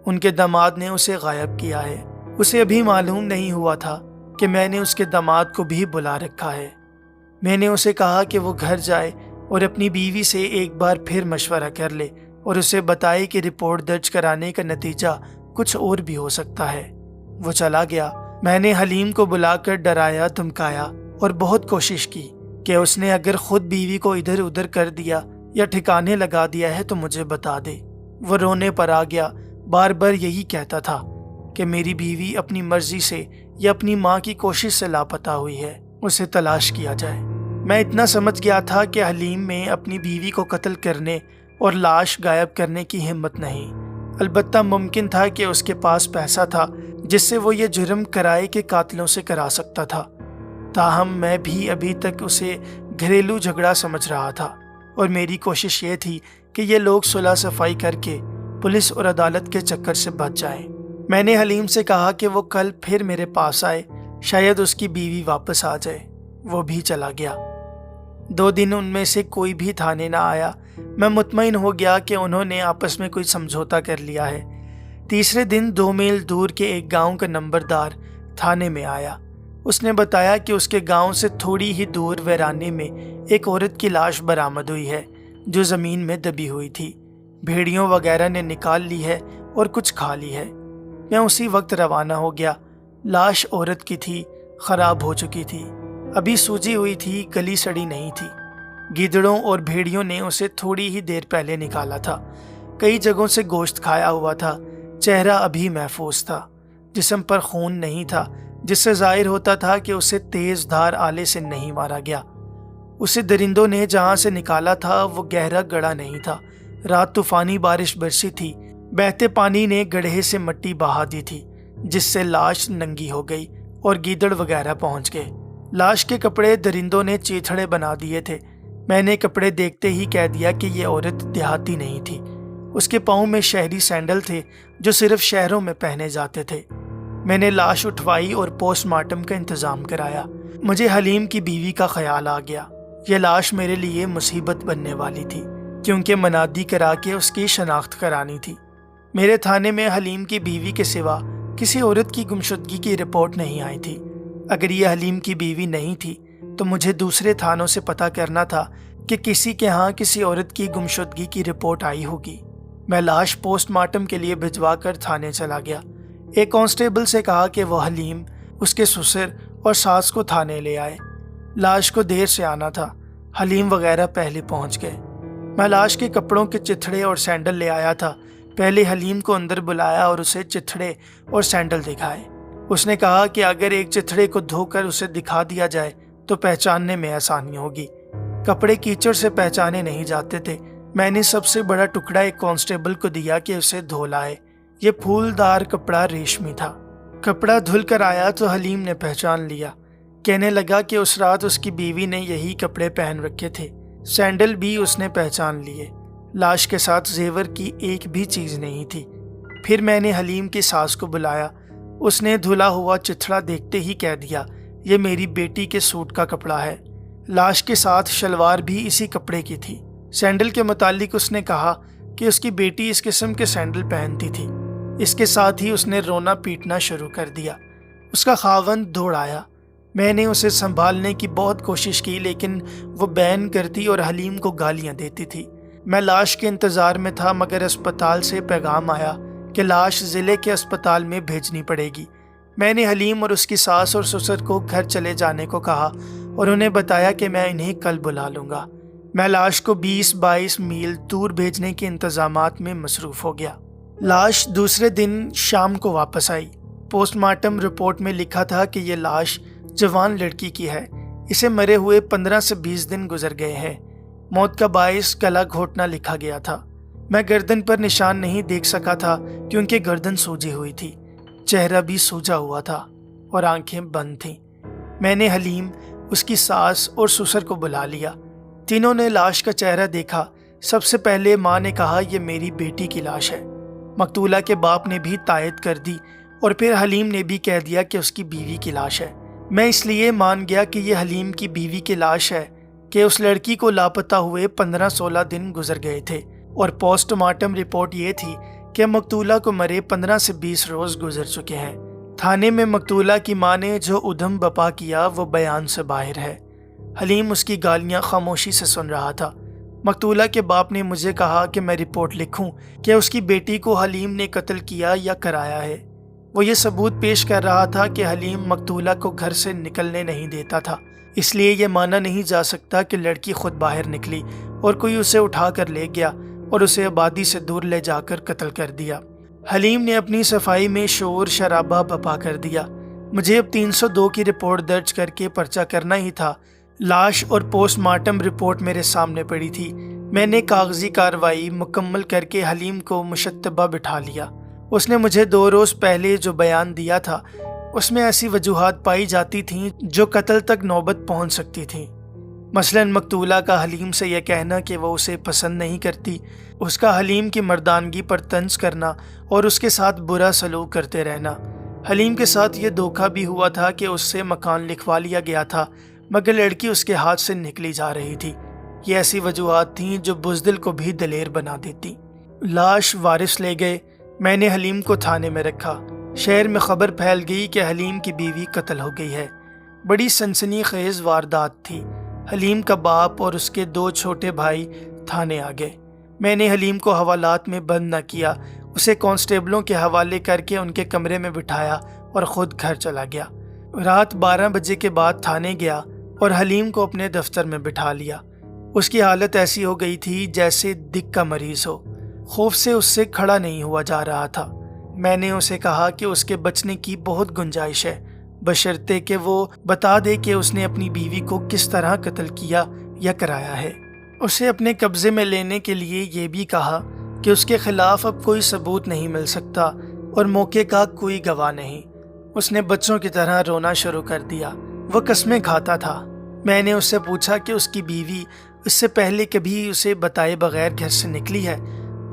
ان کے داماد نے اسے غائب کیا ہے۔ اسے ابھی معلوم نہیں ہوا تھا کہ میں نے اس کے داماد کو بھی بلا رکھا ہے۔ میں نے اسے کہا کہ وہ گھر جائے اور اپنی بیوی سے ایک بار پھر مشورہ کر لے اور اسے بتائے کہ رپورٹ درج کرانے کا نتیجہ کچھ اور بھی ہو سکتا ہے۔ وہ چلا گیا۔ میں نے حلیم کو بلا کر ڈرایا دھمکایا اور بہت کوشش کی کہ اس نے اگر خود بیوی کو ادھر ادھر کر دیا یا ٹھکانے لگا دیا ہے تو مجھے بتا دے۔ وہ رونے پر آ گیا، بار بار یہی کہتا تھا کہ میری بیوی اپنی مرضی سے یا اپنی ماں کی کوشش سے لاپتہ ہوئی ہے، اسے تلاش کیا جائے۔ میں اتنا سمجھ گیا تھا کہ حلیم میں اپنی بیوی کو قتل کرنے اور لاش غائب کرنے کی ہمت نہیں، البتہ ممکن تھا کہ اس کے پاس پیسہ تھا جس سے وہ یہ جرم کرائے کے قاتلوں سے کرا سکتا تھا۔ تاہم میں بھی ابھی تک اسے گھریلو جھگڑا سمجھ رہا تھا، اور میری کوشش یہ تھی کہ یہ لوگ صلح صفائی کر کے پولیس اور عدالت کے چکر سے بچ جائیں۔ میں نے حلیم سے کہا کہ وہ کل پھر میرے پاس آئے، شاید اس کی بیوی واپس آ جائے۔ وہ بھی چلا گیا۔ 2 دن ان میں سے کوئی بھی تھانے نہ آیا۔ میں مطمئن ہو گیا کہ انہوں نے آپس میں کوئی سمجھوتا کر لیا ہے۔ تیسرے دن 2 میل دور کے ایک گاؤں کا نمبردار تھانے میں آیا۔ اس نے بتایا کہ اس کے گاؤں سے تھوڑی ہی دور ویرانے میں ایک عورت کی لاش برآمد ہوئی ہے جو زمین میں دبی ہوئی تھی۔ بھیڑیوں وغیرہ نے نکال لی ہے اور کچھ کھا لی ہے۔ میں اسی وقت روانہ ہو گیا۔ لاش عورت کی تھی، خراب ہو چکی تھی، ابھی سوجی ہوئی تھی، گلی سڑی نہیں تھی۔ گیدڑوں اور بھیڑیوں نے اسے تھوڑی ہی دیر پہلے نکالا تھا۔ کئی جگہوں سے گوشت کھایا ہوا تھا۔ چہرہ ابھی محفوظ تھا، جسم پر خون نہیں تھا، جس سے ظاہر ہوتا تھا کہ اسے تیز دھار آلے سے نہیں مارا گیا۔ اسے درندوں نے جہاں سے نکالا تھا وہ گہرا گڑھا نہیں تھا۔ رات طوفانی بارش برسی تھی، بہتے پانی نے گڑھے سے مٹی بہا دی تھی، جس سے لاش ننگی ہو گئی اور گیدڑ وغیرہ پہنچ گئے۔ لاش کے کپڑے درندوں نے چیتھڑے بنا دیے تھے۔ میں نے کپڑے دیکھتے ہی کہہ دیا کہ یہ عورت دیہاتی نہیں تھی۔ اس کے پاؤں میں شہری سینڈل تھے جو صرف شہروں میں پہنے جاتے تھے۔ میں نے لاش اٹھوائی اور پوسٹ مارٹم کا انتظام کرایا۔ مجھے حلیم کی بیوی کا خیال آ گیا۔ یہ لاش میرے لیے مصیبت بننے والی تھی، کیونکہ منادی کرا کے اس کی شناخت کرانی تھی۔ میرے تھانے میں حلیم کی بیوی کے سوا کسی عورت کی گمشدگی کی رپورٹ نہیں آئی تھی۔ اگر یہ حلیم کی بیوی نہیں تھی تو مجھے دوسرے تھانوں سے پتہ کرنا تھا کہ کسی کے ہاں کسی عورت کی گمشدگی کی رپورٹ آئی ہوگی۔ میں لاش پوسٹ مارٹم کے لیے بھجوا کر تھانے چلا گیا۔ ایک کانسٹیبل سے کہا کہ وہ حلیم، اس کے سسر اور ساس کو تھانے لے آئے۔ لاش کو دیر سے آنا تھا، حلیم وغیرہ پہلے پہنچ گئے۔ میں لاش کے کپڑوں کے چتھڑے اور سینڈل لے آیا تھا۔ پہلے حلیم کو اندر بلایا اور اسے چتھڑے اور سینڈل دکھائے۔ اس نے کہا کہ اگر ایک چتھڑے کو دھو کر اسے دکھا دیا جائے تو پہچاننے میں آسانی ہوگی۔ کپڑے کیچڑ سے پہچانے نہیں جاتے تھے۔ میں نے سب سے بڑا ٹکڑا ایک کانسٹیبل کو دیا کہ اسے دھو لائے۔ یہ پھولدار کپڑا ریشمی تھا۔ کپڑا دھل کر آیا تو حلیم نے پہچان لیا۔ کہنے لگا کہ اس رات اس کی بیوی نے یہی کپڑے پہن رکھے تھے۔ سینڈل بھی اس نے پہچان لیے۔ لاش کے ساتھ زیور کی ایک بھی چیز نہیں تھی۔ پھر میں نے حلیم کی ساس کو بلایا۔ اس نے دھلا ہوا چتھڑا دیکھتے ہی کہہ دیا، یہ میری بیٹی کے سوٹ کا کپڑا ہے۔ لاش کے ساتھ شلوار بھی اسی کپڑے کی تھی۔ سینڈل کے متعلق اس نے کہا کہ اس کی بیٹی اس قسم کے سینڈل پہنتی تھی۔ اس کے ساتھ ہی اس نے رونا پیٹنا شروع کر دیا۔ اس کا خاوند دوڑ آیا۔ میں نے اسے سنبھالنے کی بہت کوشش کی، لیکن وہ بین کرتی اور حلیم کو گالیاں دیتی تھی۔ میں لاش کے انتظار میں تھا، مگر اسپتال سے پیغام آیا کہ لاش ضلع کے اسپتال میں بھیجنی پڑے گی۔ میں نے حلیم اور اس کی ساس اور سسر کو گھر چلے جانے کو کہا اور انہیں بتایا کہ میں انہیں کل بلا لوں گا۔ میں لاش کو 20-22 میل دور بھیجنے کے انتظامات میں مصروف ہو گیا۔ لاش دوسرے دن شام کو واپس آئی۔ پوسٹ مارٹم رپورٹ میں لکھا تھا کہ یہ لاش جوان لڑکی کی ہے۔ اسے مرے ہوئے 15 سے 20 دن گزر گئے ہیں۔ موت کا باعث گلا گھونٹنا لکھا گیا تھا۔ میں گردن پر نشان نہیں دیکھ سکا تھا کیونکہ گردن سوجی ہوئی تھی، چہرہ بھی سوجا ہوا تھا اور آنکھیں بند تھیں۔ میں نے حلیم، اس کی ساس اور سسر کو بلا لیا۔ تینوں نے لاش کا چہرہ دیکھا۔ سب سے پہلے ماں نے کہا یہ میری بیٹی کی لاش ہے۔ مقتولہ کے باپ نے بھی تائید کر دی اور پھر حلیم نے بھی کہہ دیا کہ اس کی بیوی کی لاش ہے۔ میں اس لیے مان گیا کہ یہ حلیم کی بیوی کی لاش ہے کہ اس لڑکی کو لاپتہ ہوئے 15-16 دن گزر گئے تھے، اور پوسٹ مارٹم رپورٹ یہ تھی کہ مقتولہ کو مرے 15 سے 20 روز گزر چکے ہیں۔ تھانے میں مقتولہ کی ماں نے جو ادھم بپا کیا وہ بیان سے باہر ہے۔ حلیم اس کی گالیاں خاموشی سے سن رہا تھا۔ مقتولہ کے باپ نے مجھے کہا کہ میں رپورٹ لکھوں کہ اس کی بیٹی کو حلیم نے قتل کیا یا کرایا ہے۔ وہ یہ ثبوت پیش کر رہا تھا کہ حلیم مقتولہ کو گھر سے نکلنے نہیں دیتا تھا، اس لیے یہ مانا نہیں جا سکتا کہ لڑکی خود باہر نکلی اور کوئی اسے اٹھا کر لے گیا اور اسے آبادی سے دور لے جا کر قتل کر دیا۔ حلیم نے اپنی صفائی میں شور شرابہ بپا کر دیا۔ مجھے اب 302 کی رپورٹ درج کر کے پرچہ کرنا ہی تھا۔ لاش اور پوسٹ مارٹم رپورٹ میرے سامنے پڑی تھی۔ میں نے کاغذی کارروائی مکمل کر کے حلیم کو مشتبہ بٹھا لیا۔ اس نے مجھے 2 روز پہلے جو بیان دیا تھا اس میں ایسی وجوہات پائی جاتی تھیں جو قتل تک نوبت پہنچ سکتی تھیں۔ مثلاً مقتولہ کا حلیم سے یہ کہنا کہ وہ اسے پسند نہیں کرتی، اس کا حلیم کی مردانگی پر طنز کرنا اور اس کے ساتھ برا سلوک کرتے رہنا۔ حلیم کے ساتھ یہ دھوکہ بھی ہوا تھا کہ اس سے مکان لکھوا لیا گیا تھا مگر لڑکی اس کے ہاتھ سے نکلی جا رہی تھی۔ یہ ایسی وجوہات تھیں جو بزدل کو بھی دلیر بنا دیتی۔ لاش وارث لے گئے۔ میں نے حلیم کو تھانے میں رکھا۔ شہر میں خبر پھیل گئی کہ حلیم کی بیوی قتل ہو گئی ہے۔ بڑی سنسنی خیز واردات تھی۔ حلیم کا باپ اور اس کے 2 چھوٹے بھائی تھانے آ گئے۔ میں نے حلیم کو حوالات میں بند نہ کیا، اسے کانسٹیبلوں کے حوالے کر کے ان کے کمرے میں بٹھایا اور خود گھر چلا گیا۔ رات 12 بجے کے بعد تھانے گیا اور حلیم کو اپنے دفتر میں بٹھا لیا۔ اس کی حالت ایسی ہو گئی تھی جیسے دک کا مریض ہو۔ خوف سے کھڑا نہیں ہوا جا رہا تھا۔ میں نے اسے کہا کہ اس کے بچنے کی بہت گنجائش ہے، بشرطے کہ وہ بتا دے کہ اس نے اپنی بیوی کو کس طرح قتل کیا یا کرایا ہے۔ اسے اپنے قبضے میں لینے کے لیے یہ بھی کہا کہ اس کے خلاف اب کوئی ثبوت نہیں مل سکتا اور موقع کا کوئی گواہ نہیں۔ اس نے بچوں کی طرح رونا شروع کر دیا۔ وہ قسمیں کھاتا تھا۔ میں نے اس سے پوچھا کہ اس کی بیوی اس سے پہلے کبھی اسے بتائے بغیر گھر سے نکلی ہے۔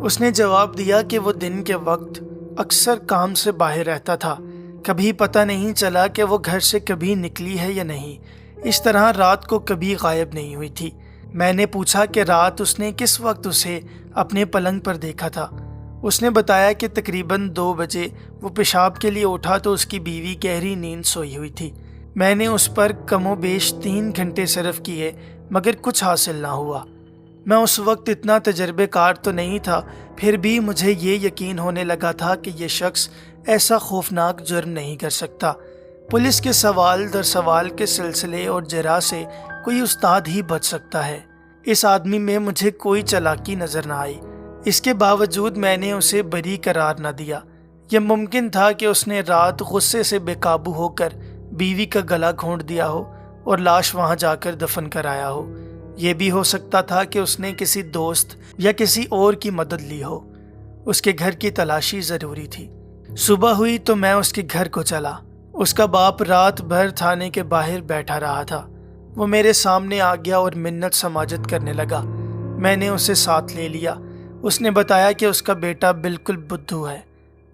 اس نے جواب دیا کہ وہ دن کے وقت اکثر کام سے باہر رہتا تھا، کبھی پتہ نہیں چلا کہ وہ گھر سے کبھی نکلی ہے یا نہیں۔ اس طرح رات کو کبھی غائب نہیں ہوئی تھی۔ میں نے پوچھا کہ رات اس نے کس وقت اسے اپنے پلنگ پر دیکھا تھا۔ اس نے بتایا کہ تقریباً 2 بجے وہ پیشاب کے لیے اٹھا تو اس کی بیوی گہری نیند سوئی ہوئی تھی۔ میں نے اس پر کم و بیش 3 گھنٹے صرف کیے مگر کچھ حاصل نہ ہوا۔ میں اس وقت اتنا تجربے کار تو نہیں تھا، پھر بھی مجھے یہ یقین ہونے لگا تھا کہ یہ شخص ایسا خوفناک جرم نہیں کر سکتا۔ پولیس کے سوال در سوال کے سلسلے اور جرح سے کوئی استاد ہی بچ سکتا ہے۔ اس آدمی میں مجھے کوئی چالاکی نظر نہ آئی۔ اس کے باوجود میں نے اسے بری قرار نہ دیا۔ یہ ممکن تھا کہ اس نے رات غصے سے بے قابو ہو کر بیوی کا گلا گھونٹ دیا ہو اور لاش وہاں جا کر دفن کرایا ہو۔ یہ بھی ہو سکتا تھا کہ اس نے کسی دوست یا کسی اور کی مدد لی ہو۔ اس کے گھر کی تلاشی ضروری تھی۔ صبح ہوئی تو میں اس کے گھر کو چلا۔ اس کا باپ رات بھر تھانے کے باہر بیٹھا رہا تھا۔ وہ میرے سامنے آ گیا اور منت سماجت کرنے لگا۔ میں نے اسے ساتھ لے لیا۔ اس نے بتایا کہ اس کا بیٹا بالکل بدھو ہے۔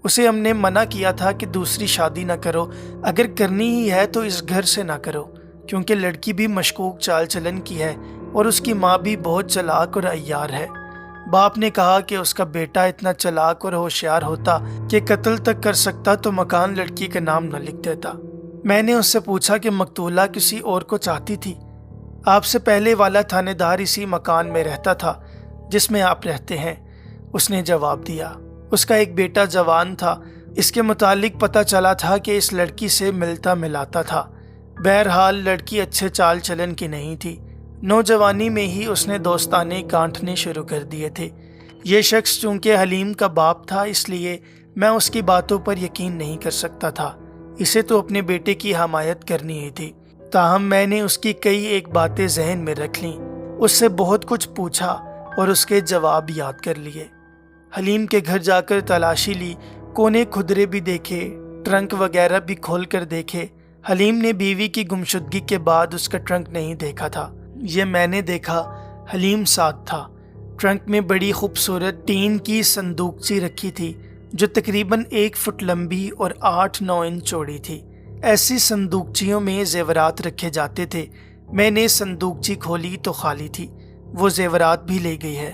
اسے ہم نے منع کیا تھا کہ دوسری شادی نہ کرو، اگر کرنی ہی ہے تو اس گھر سے نہ کرو، کیونکہ لڑکی بھی مشکوک چال چلن کی ہے اور اس کی ماں بھی بہت چلاک اور عیار ہے۔ باپ نے کہا کہ اس کا بیٹا اتنا چلاک اور ہوشیار ہوتا کہ قتل تک کر سکتا تو مکان لڑکی کا نام نہ لکھ دیتا۔ میں نے اس سے پوچھا کہ مقتولہ کسی اور کو چاہتی تھی۔ آپ سے پہلے والا تھانے دار اسی مکان میں رہتا تھا جس میں آپ رہتے ہیں، اس نے جواب دیا۔ اس کا ایک بیٹا جوان تھا۔ اس کے متعلق پتہ چلا تھا کہ اس لڑکی سے ملتا ملاتا تھا۔ بہرحال لڑکی اچھے چال چلن کی نہیں تھی۔ نوجوانی میں ہی اس نے دوستانے گانٹھنے شروع کر دیے تھے۔ یہ شخص چونکہ حلیم کا باپ تھا اس لیے میں اس کی باتوں پر یقین نہیں کر سکتا تھا۔ اسے تو اپنے بیٹے کی حمایت کرنی ہی تھی۔ تاہم میں نے اس کی کئی ایک باتیں ذہن میں رکھ لیں، اس سے بہت کچھ پوچھا اور اس کے جواب یاد کر لیے۔ حلیم کے گھر جا کر تلاشی لی، کونے کھدرے بھی دیکھے، ٹرنک وغیرہ بھی کھول کر دیکھے۔ حلیم نے بیوی کی گمشدگی کے بعد اس کا ٹرنک نہیں دیکھا تھا۔ یہ میں نے دیکھا۔ حلیم ساتھ تھا۔ ٹرنک میں بڑی خوبصورت ٹین کی صندوقچی رکھی تھی جو تقریباً 1 فٹ لمبی اور 8-9 انچ چوڑی تھی۔ ایسی صندوقچیوں میں زیورات رکھے جاتے تھے۔ میں نے صندوقچی کھولی تو خالی تھی۔ وہ زیورات بھی لے گئی ہے،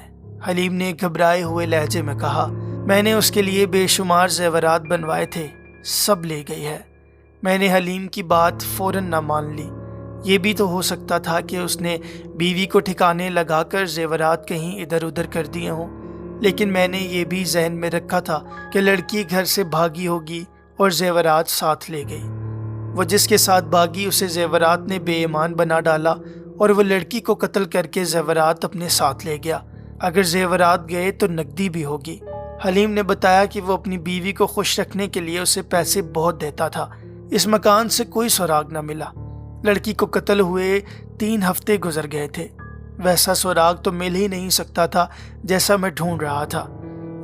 حلیم نے گھبرائے ہوئے لہجے میں کہا۔ میں نے اس کے لیے بے شمار زیورات بنوائے تھے، سب لے گئی ہے۔ میں نے حلیم کی بات فوراً نہ مان لی۔ یہ بھی تو ہو سکتا تھا کہ اس نے بیوی کو ٹھکانے لگا کر زیورات کہیں ادھر ادھر کر دیے ہوں، لیکن میں نے یہ بھی ذہن میں رکھا تھا کہ لڑکی گھر سے بھاگی ہوگی اور زیورات ساتھ لے گئی۔ وہ جس کے ساتھ بھاگی اسے زیورات نے بے ایمان بنا ڈالا اور وہ لڑکی کو قتل کر کے زیورات اپنے ساتھ لے گیا۔ اگر زیورات گئے تو نقدی بھی ہوگی۔ حلیم نے بتایا کہ وہ اپنی بیوی کو خوش رکھنے کے لیے اسے پیسے بہت دیتا تھا۔ اس مکان سے کوئی سراغ نہ ملا۔ لڑکی کو قتل ہوئے 3 ہفتے گزر گئے تھے۔ ویسا سراغ تو مل ہی نہیں سکتا تھا جیسا میں ڈھونڈ رہا تھا۔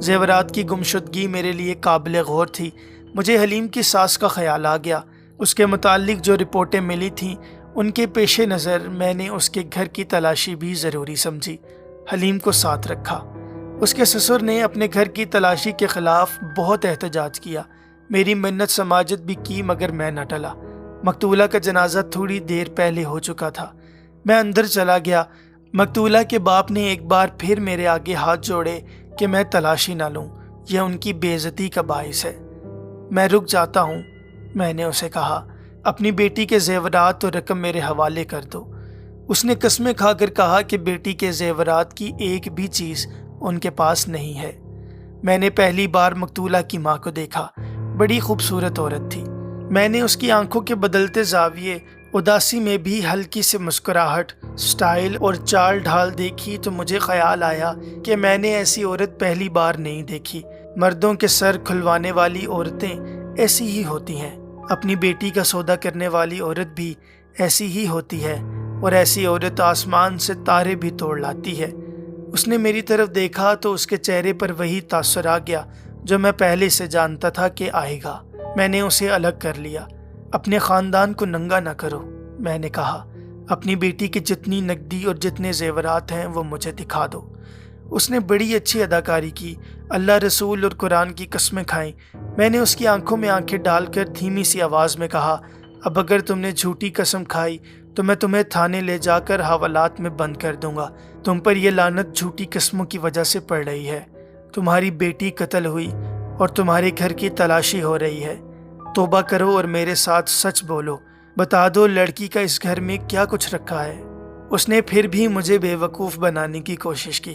زیورات کی گمشدگی میرے لیے قابل غور تھی۔ مجھے حلیم کی ساس کا خیال آ گیا۔ اس کے متعلق جو رپورٹیں ملی تھیں ان کے پیش نظر میں نے اس کے گھر کی تلاشی بھی ضروری سمجھی۔ حلیم کو ساتھ رکھا۔ اس کے سسر نے اپنے گھر کی تلاشی کے خلاف بہت احتجاج کیا۔ میری منت سماجت بھی کی مگر میں نہ ٹلا۔ مقتولہ کا جنازہ تھوڑی دیر پہلے ہو چکا تھا۔ میں اندر چلا گیا۔ مقتولہ کے باپ نے ایک بار پھر میرے آگے ہاتھ جوڑے کہ میں تلاشی نہ لوں، یہ ان کی بے عزتی کا باعث ہے۔ میں رک جاتا ہوں، میں نے اسے کہا۔ اپنی بیٹی کے زیورات اور رقم میرے حوالے کر دو۔ اس نے قسمیں کھا کر کہا کہ بیٹی کے زیورات کی ایک بھی چیز ان کے پاس نہیں ہے۔ میں نے پہلی بار مقتولہ کی ماں کو دیکھا۔ بڑی خوبصورت عورت تھی۔ میں نے اس کی آنکھوں کے بدلتے زاویے، اداسی میں بھی ہلکی سی مسکراہٹ، سٹائل اور چال ڈھال دیکھی تو مجھے خیال آیا کہ میں نے ایسی عورت پہلی بار نہیں دیکھی۔ مردوں کے سر کھلوانے والی عورتیں ایسی ہی ہوتی ہیں۔ اپنی بیٹی کا سودا کرنے والی عورت بھی ایسی ہی ہوتی ہے، اور ایسی عورت آسمان سے تارے بھی توڑ لاتی ہے۔ اس نے میری طرف دیکھا تو اس کے چہرے پر وہی تاثر آ گیا جو میں پہلے سے جانتا تھا کہ آئے گا۔ میں نے اسے الگ کر لیا۔ اپنے خاندان کو ننگا نہ کرو، میں نے کہا۔ اپنی بیٹی کی جتنی نقدی اور جتنے زیورات ہیں وہ مجھے دکھا دو۔ اس نے بڑی اچھی اداکاری کی۔ اللہ، رسول اور قرآن کی قسمیں کھائیں۔ میں نے اس کی آنکھوں میں آنکھیں ڈال کر دھیمی سی آواز میں کہا، اب اگر تم نے جھوٹی قسم کھائی تو میں تمہیں تھانے لے جا کر حوالات میں بند کر دوں گا۔ تم پر یہ لعنت جھوٹی قسموں کی وجہ سے پڑ رہی ہے۔ تمہاری بیٹی قتل ہوئی اور تمہارے گھر کی تلاشی ہو رہی ہے۔ توبہ کرو اور میرے ساتھ سچ بولو۔ بتا دو لڑکی کا اس گھر میں کیا کچھ رکھا ہے۔ اس نے پھر بھی مجھے بے وقوف بنانے کی کوشش کی۔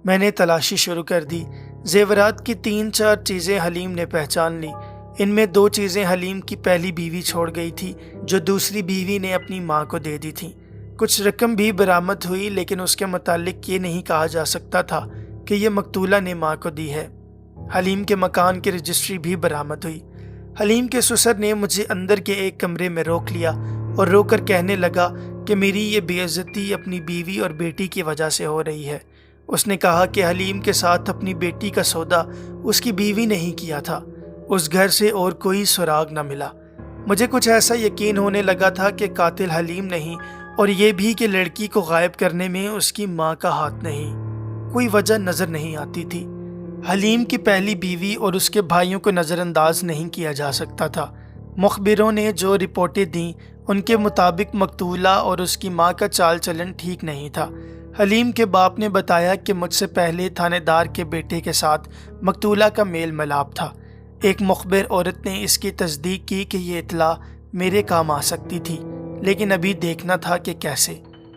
میں نے تلاشی شروع کر دی۔ زیورات کی 3-4 چیزیں حلیم نے پہچان لی۔ ان میں 2 چیزیں حلیم کی پہلی بیوی چھوڑ گئی تھی جو دوسری بیوی نے اپنی ماں کو دے دی تھی۔ کچھ رقم بھی برآمد ہوئی، لیکن اس کے متعلق یہ نہیں کہا جا سکتا تھا کہ یہ مقتولہ نے ماں کو دی ہے۔ حلیم کے مکان کی رجسٹری بھی برآمد ہوئی۔ حلیم کے سسر نے مجھے اندر کے ایک کمرے میں روک لیا اور رو کر کہنے لگا کہ میری یہ بے عزتی اپنی بیوی اور بیٹی کی وجہ سے ہو رہی ہے۔ اس نے کہا کہ حلیم کے ساتھ اپنی بیٹی کا سودا اس کی بیوی نے ہی کیا تھا۔ اس گھر سے اور کوئی سراغ نہ ملا۔ مجھے کچھ ایسا یقین ہونے لگا تھا کہ قاتل حلیم نہیں، اور یہ بھی کہ لڑکی کو غائب کرنے میں اس کی ماں کا ہاتھ نہیں۔ کوئی وجہ نظر نہیں آتی تھی۔ حلیم کی پہلی بیوی اور اس کے بھائیوں کو نظر انداز نہیں کیا جا سکتا تھا۔ مخبروں نے جو رپورٹیں دیں ان کے مطابق مقتولہ اور اس کی ماں کا چال چلن ٹھیک نہیں تھا۔ حلیم کے باپ نے بتایا کہ مجھ سے پہلے تھانے دار کے بیٹے کے ساتھ مقتولہ کا میل ملاپ تھا۔ ایک مخبر عورت نے اس کی تصدیق کی کہ یہ اطلاع میرے کام آ سکتی تھی، لیکن ابھی دیکھنا تھا کہ کیسے۔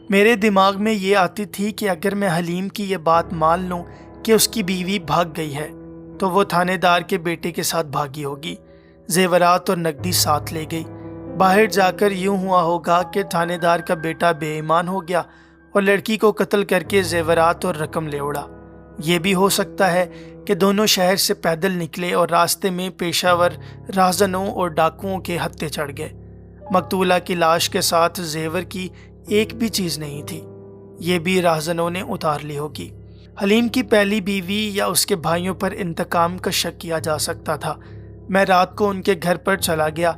میرے دماغ میں یہ آتی تھی کہ اگر میں حلیم کی یہ بات مان لوں کہ اس کی بیوی بھاگ گئی ہے تو وہ تھانے دار کے بیٹے کے ساتھ بھاگی ہوگی، زیورات اور نقدی ساتھ لے گئی۔ باہر جا کر یوں ہوا ہوگا کہ تھانے دار کا بیٹا بے ایمان ہو گیا اور لڑکی کو قتل کر کے زیورات اور رقم لے اڑا۔ یہ بھی ہو سکتا ہے کہ دونوں شہر سے پیدل نکلے اور راستے میں پیشہ ور راہزنوں اور ڈاکوؤں کے ہتھے چڑھ گئے۔ مقتولہ کی لاش کے ساتھ زیور کی ایک بھی چیز نہیں تھی، یہ بھی راہزنوں نے اتار لی ہوگی۔ حلیم کی پہلی بیوی یا اس کے بھائیوں پر انتقام کا شک کیا جا سکتا تھا۔ میں رات کو ان کے گھر پر چلا گیا۔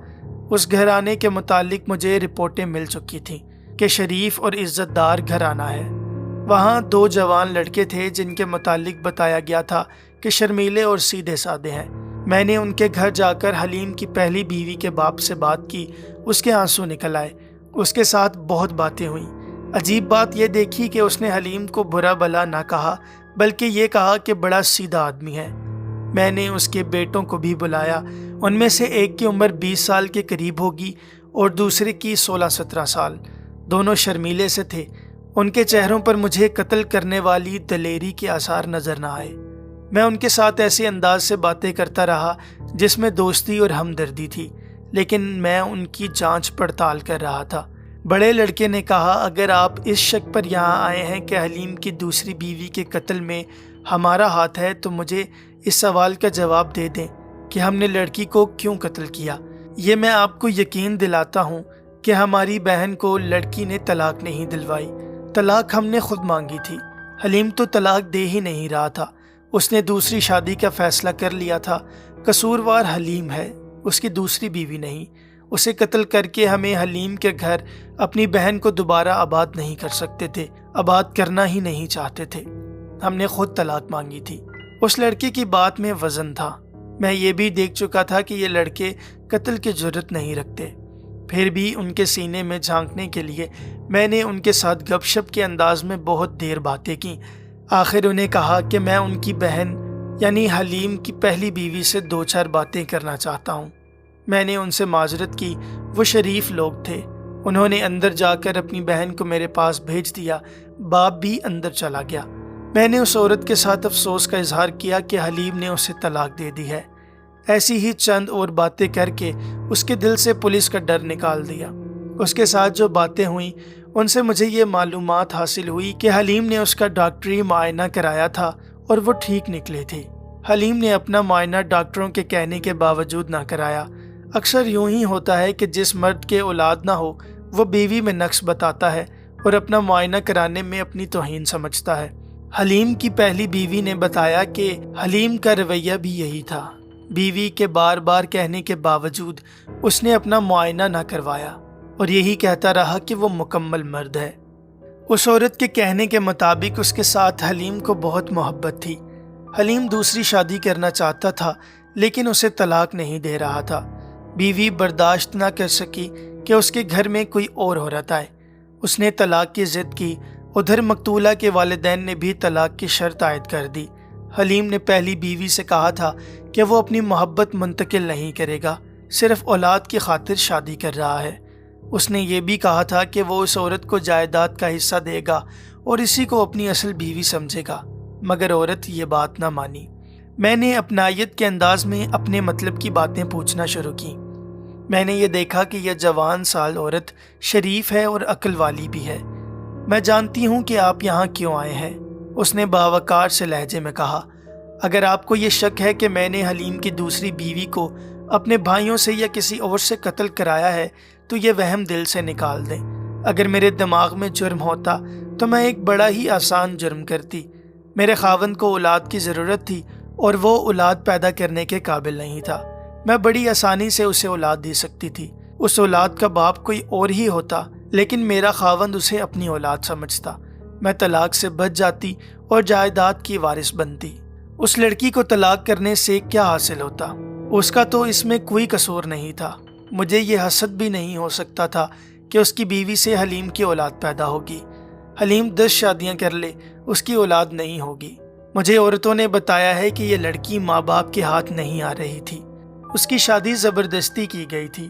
اس گھرانے کے متعلق مجھے رپورٹیں مل چکی تھیں کہ شریف اور عزت دار گھرانہ ہے۔ وہاں 2 جوان لڑکے تھے جن کے متعلق بتایا گیا تھا کہ شرمیلے اور سیدھے سادے ہیں۔ میں نے ان کے گھر جا کر حلیم کی پہلی بیوی کے باپ سے بات کی۔ اس کے آنسو نکل آئے۔ اس کے ساتھ بہت باتیں ہوئیں۔ عجیب بات یہ دیکھی کہ اس نے حلیم کو برا بلا نہ کہا، بلکہ یہ کہا کہ بڑا سیدھا آدمی ہے۔ میں نے اس کے بیٹوں کو بھی بلایا۔ ان میں سے ایک کی عمر 20 سال کے قریب ہوگی اور دوسرے کی 16-17 سال۔ دونوں شرمیلے سے تھے۔ ان کے چہروں پر مجھے قتل کرنے والی دلیری کے آثار نظر نہ آئے۔ میں ان کے ساتھ ایسے انداز سے باتیں کرتا رہا جس میں دوستی اور ہمدردی تھی۔ لیکن میں ان کی جانچ پڑتال کر رہا تھا۔ بڑے لڑکے نے کہا اگر آپ اس شک پر یہاں آئے ہیں کہ حلیم کی دوسری بیوی کے قتل میں ہمارا ہاتھ ہے تو مجھے اس سوال کا جواب دے دیں کہ ہم نے لڑکی کو کیوں قتل کیا۔ یہ میں آپ کو یقین دلاتا ہوں کہ ہماری بہن کو لڑکی نے طلاق نہیں دلوائی، طلاق ہم نے خود مانگی تھی۔ حلیم تو طلاق دے ہی نہیں رہا تھا، اس نے دوسری شادی کا فیصلہ کر لیا تھا۔ قصوروار حلیم ہے، اس کی دوسری بیوی نہیں۔ اسے قتل کر کے ہمیں حلیم کے گھر اپنی بہن کو دوبارہ آباد نہیں کر سکتے تھے، آباد کرنا ہی نہیں چاہتے تھے۔ ہم نے خود طلاق مانگی تھی۔ اس لڑکے کی بات میں وزن تھا۔ میں یہ بھی دیکھ چکا تھا کہ یہ لڑکے قتل کی جرت نہیں رکھتے۔ پھر بھی ان کے سینے میں جھانکنے کے لیے میں نے ان کے ساتھ گپ شپ کے انداز میں بہت دیر باتیں کی۔ آخر انہیں کہا کہ میں ان کی بہن یعنی حلیم کی پہلی بیوی سے 2-4 باتیں کرنا چاہتا ہوں۔ میں نے ان سے معذرت کی، وہ شریف لوگ تھے۔ انہوں نے اندر جا کر اپنی بہن کو میرے پاس بھیج دیا۔ باپ بھی اندر چلا گیا۔ میں نے اس عورت کے ساتھ افسوس کا اظہار کیا کہ حلیم نے اسے طلاق دے دی ہے۔ ایسی ہی چند اور باتیں کر کے اس کے دل سے پولیس کا ڈر نکال دیا۔ اس کے ساتھ جو باتیں ہوئیں ان سے مجھے یہ معلومات حاصل ہوئی کہ حلیم نے اس کا ڈاکٹری معائنہ کرایا تھا اور وہ ٹھیک نکلے تھے۔ حلیم نے اپنا معائنہ ڈاکٹروں کے کہنے کے باوجود نہ کرایا۔ اکثر یوں ہی ہوتا ہے کہ جس مرد کے اولاد نہ ہو وہ بیوی میں نقص بتاتا ہے اور اپنا معائنہ کرانے میں اپنی توہین سمجھتا ہے۔ حلیم کی پہلی بیوی نے بتایا کہ حلیم کا رویہ بھی یہی تھا۔ بیوی کے بار بار کہنے کے باوجود اس نے اپنا معائنہ نہ کروایا اور یہی کہتا رہا کہ وہ مکمل مرد ہے۔ اس عورت کے کہنے کے مطابق اس کے ساتھ حلیم کو بہت محبت تھی۔ حلیم دوسری شادی کرنا چاہتا تھا لیکن اسے طلاق نہیں دے رہا تھا۔ بیوی برداشت نہ کر سکی کہ اس کے گھر میں کوئی اور عورت آئے۔ اس نے طلاق کی ضد کی۔ ادھر مقتولہ کے والدین نے بھی طلاق کی شرط عائد کر دی۔ حلیم نے پہلی بیوی سے کہا تھا کہ وہ اپنی محبت منتقل نہیں کرے گا، صرف اولاد کی خاطر شادی کر رہا ہے۔ اس نے یہ بھی کہا تھا کہ وہ اس عورت کو جائیداد کا حصہ دے گا اور اسی کو اپنی اصل بیوی سمجھے گا، مگر عورت یہ بات نہ مانی۔ میں نے اپنائیت کے انداز میں اپنے مطلب کی باتیں پوچھنا شروع کی۔ میں نے یہ دیکھا کہ یہ جوان سال عورت شریف ہے اور عقل والی بھی ہے۔ میں جانتی ہوں کہ آپ یہاں کیوں آئے ہیں، اس نے باوقار سے لہجے میں کہا۔ اگر آپ کو یہ شک ہے کہ میں نے حلیم کی دوسری بیوی کو اپنے بھائیوں سے یا کسی اور سے قتل کرایا ہے تو یہ وہم دل سے نکال دیں۔ اگر میرے دماغ میں جرم ہوتا تو میں ایک بڑا ہی آسان جرم کرتی۔ میرے خاوند کو اولاد کی ضرورت تھی اور وہ اولاد پیدا کرنے کے قابل نہیں تھا۔ میں بڑی آسانی سے اسے اولاد دے سکتی تھی۔ اس اولاد کا باپ کوئی اور ہی ہوتا لیکن میرا خاوند اسے اپنی اولاد سمجھتا۔ میں طلاق سے بچ جاتی اور جائیداد کی وارث بنتی۔ اس لڑکی کو طلاق کرنے سے کیا حاصل ہوتا؟ اس کا تو اس میں کوئی قصور نہیں تھا۔ مجھے یہ حسد بھی نہیں ہو سکتا تھا کہ اس کی بیوی سے حلیم کی اولاد پیدا ہوگی۔ حلیم 10 شادیاں کر لے، اس کی اولاد نہیں ہوگی۔ مجھے عورتوں نے بتایا ہے کہ یہ لڑکی ماں باپ کے ہاتھ نہیں آ رہی تھی، اس کی شادی زبردستی کی گئی تھی۔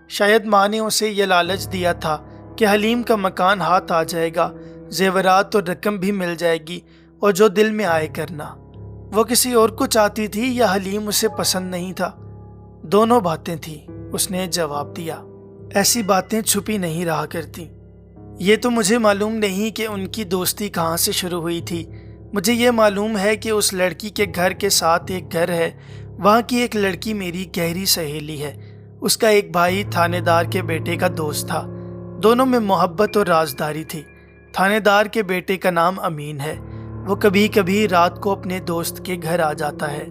شاید ماں نے اسے یہ لالچ دیا تھا کہ حلیم کا مکان ہاتھ آ جائے گا، زیورات اور رقم بھی مل جائے گی اور جو دل میں آئے کرنا۔ وہ کسی اور کو چاہتی تھی یا حلیم اسے پسند نہیں تھا؟ دونوں باتیں تھیں، اس نے جواب دیا۔ ایسی باتیں چھپی نہیں رہا کرتی۔ یہ تو مجھے معلوم نہیں کہ ان کی دوستی کہاں سے شروع ہوئی تھی۔ مجھے یہ معلوم ہے کہ اس لڑکی کے گھر کے ساتھ ایک گھر ہے، وہاں کی ایک لڑکی میری گہری سہیلی ہے۔ اس کا ایک بھائی تھانے دار کے بیٹے کا دوست تھا۔ دونوں میں محبت اور رازداری تھی۔ تھانے دار کے بیٹے کا نام امین ہے۔ وہ کبھی کبھی رات کو اپنے دوست کے گھر آ جاتا ہے۔